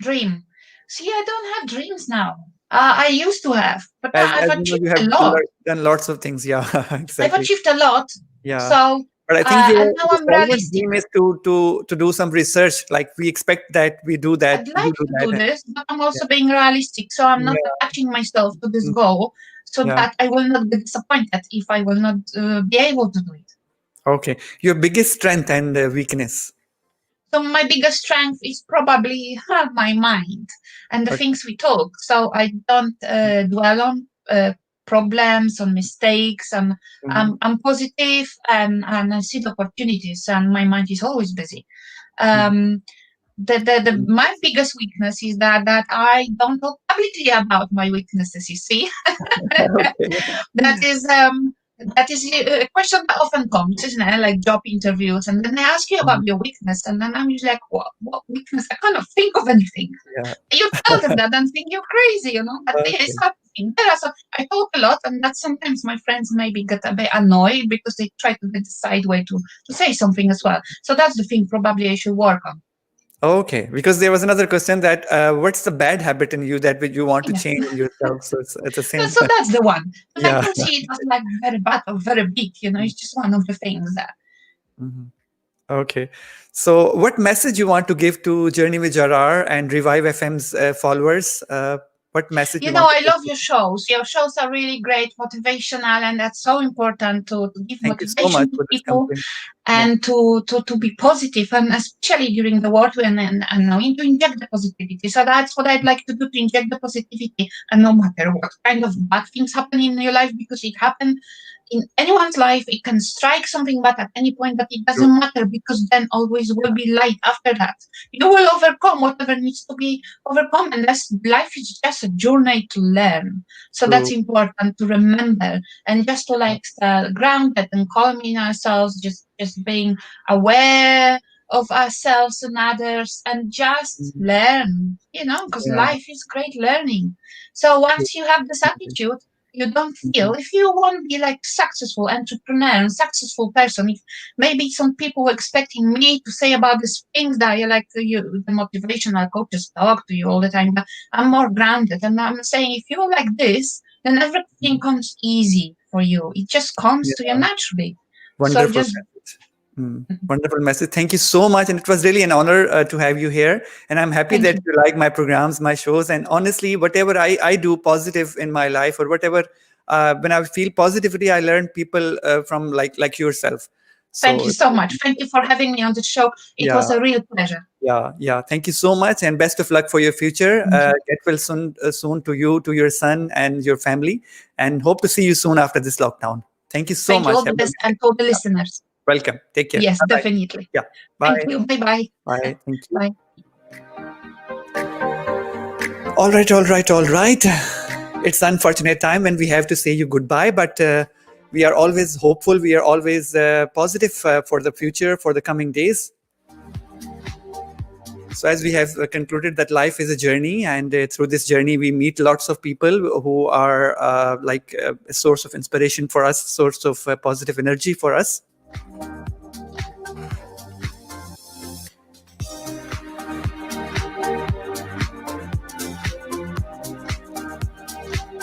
Speaker 17: Dream. See, I don't have dreams now. I used to have, but I've achieved a lot.
Speaker 1: Done lots of things, yeah. Exactly.
Speaker 17: I've achieved a lot.
Speaker 1: Yeah.
Speaker 17: So,
Speaker 1: but I think
Speaker 17: and now I'm realistic.
Speaker 1: Dream is to do some research. Like we expect that we do that.
Speaker 17: I'd like to do this, but I'm also being realistic. So I'm not attaching myself to this goal, so that I will not be disappointed if I will not be able to do it.
Speaker 1: Okay. Your biggest strength and weakness?
Speaker 17: So my biggest strength is probably my mind and the things we talk. So I don't dwell on problems, on mistakes, and I'm positive and I see the opportunities, and my mind is always busy. My biggest weakness is that I don't talk publicly about my weaknesses. You see, that is a question that often comes, isn't it? Like job interviews, and then they ask you about your weakness, and then I'm usually like, what weakness? I cannot think of anything. You tell them that and think you're crazy, you know. But it's think. I talk a lot, and that sometimes my friends maybe get a bit annoyed because they try to decide way to say something as well. So that's the thing probably I should work on.
Speaker 1: Okay, because there was another question that what's the bad habit in you that you want to change in yourself? So it's the same.
Speaker 17: So that's the one. But
Speaker 1: Yeah.
Speaker 17: I don't see it as like very bad or very big, it's just one of the things that.
Speaker 1: Mhm. Okay. So what message you want to give to Journey with Jarrar and Revive FM's followers? What message you want
Speaker 17: I
Speaker 1: to
Speaker 17: love your shows. Your shows are really great, motivational, and that's so important to give
Speaker 1: Thank you so
Speaker 17: motivation
Speaker 1: much
Speaker 17: to
Speaker 1: for this
Speaker 17: people
Speaker 1: compliment.
Speaker 17: and to be positive, and especially during the war and knowing to inject the positivity. So that's what I'd like to do, to inject the positivity, and no matter what kind of bad things happen in your life, because it happened in anyone's life, it can strike something bad at any point, but it doesn't matter, because then always will be light after that. You will overcome whatever needs to be overcome, and life is just a journey to learn. So that's important to remember, and just to ground it and calm in ourselves, just being aware of ourselves and others, and just learn, because
Speaker 1: Yeah.
Speaker 17: life is great learning. So once you have this attitude, you don't feel, if you want to be like successful entrepreneur and successful person, if maybe some people were expecting me to say about these things that the motivational coaches talk to you all the time, but I'm more grounded, and I'm saying if you're like this, then everything comes easy for you. It just comes to you naturally.
Speaker 1: Wonderful
Speaker 17: So just
Speaker 1: message. Wonderful message. Thank you so much. And it was really an honor to have you here. And I'm happy that you like my programs, my shows. And honestly, whatever I do positive in my life, or whatever, when I feel positivity, I learn people from like yourself. So,
Speaker 17: thank you so much. Thank you for having me on the show. It was a real pleasure.
Speaker 1: Yeah. Thank you so much, and best of luck for your future. Get well soon to you, to your son, and your family, and hope to see you soon after this lockdown. Thank you so
Speaker 17: Thank
Speaker 1: much.
Speaker 17: you. All the best, and to the listeners.
Speaker 1: Welcome. Take care.
Speaker 17: Yes,
Speaker 1: Bye-bye.
Speaker 17: definitely.
Speaker 1: Yeah. Bye.
Speaker 17: Thank you. Bye-bye.
Speaker 1: Bye. Thank you.
Speaker 17: Bye.
Speaker 1: All right. It's unfortunate time when we have to say you goodbye, but we are always hopeful. We are always positive for the future, for the coming days. So as we have concluded that life is a journey, and through this journey, we meet lots of people who are a source of inspiration for us, source of positive energy for us.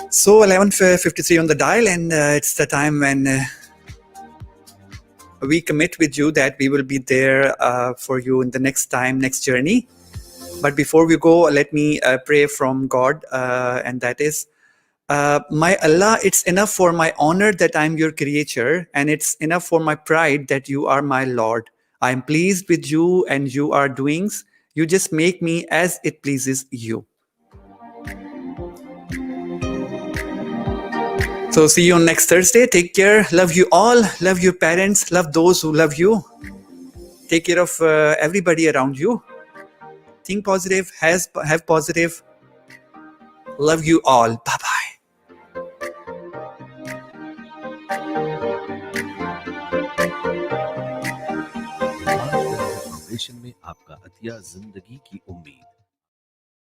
Speaker 1: So 11:53 on the dial, and it's the time when we commit with you that we will be there for you in the next journey. But before we go, let me pray from God, and that is, my Allah, it's enough for my honor that I'm your creature, and it's enough for my pride that you are my Lord. I am pleased with you and you are doings. You just make me as it pleases you. So see you on next Thursday. Take care. Love you all. Love your parents. Love those who love you. Take care of everybody around you. Think positive. Have positive. Love you all. Bye-bye.
Speaker 12: Foundation में आपका अतिया जिंदगी की उम्मीद।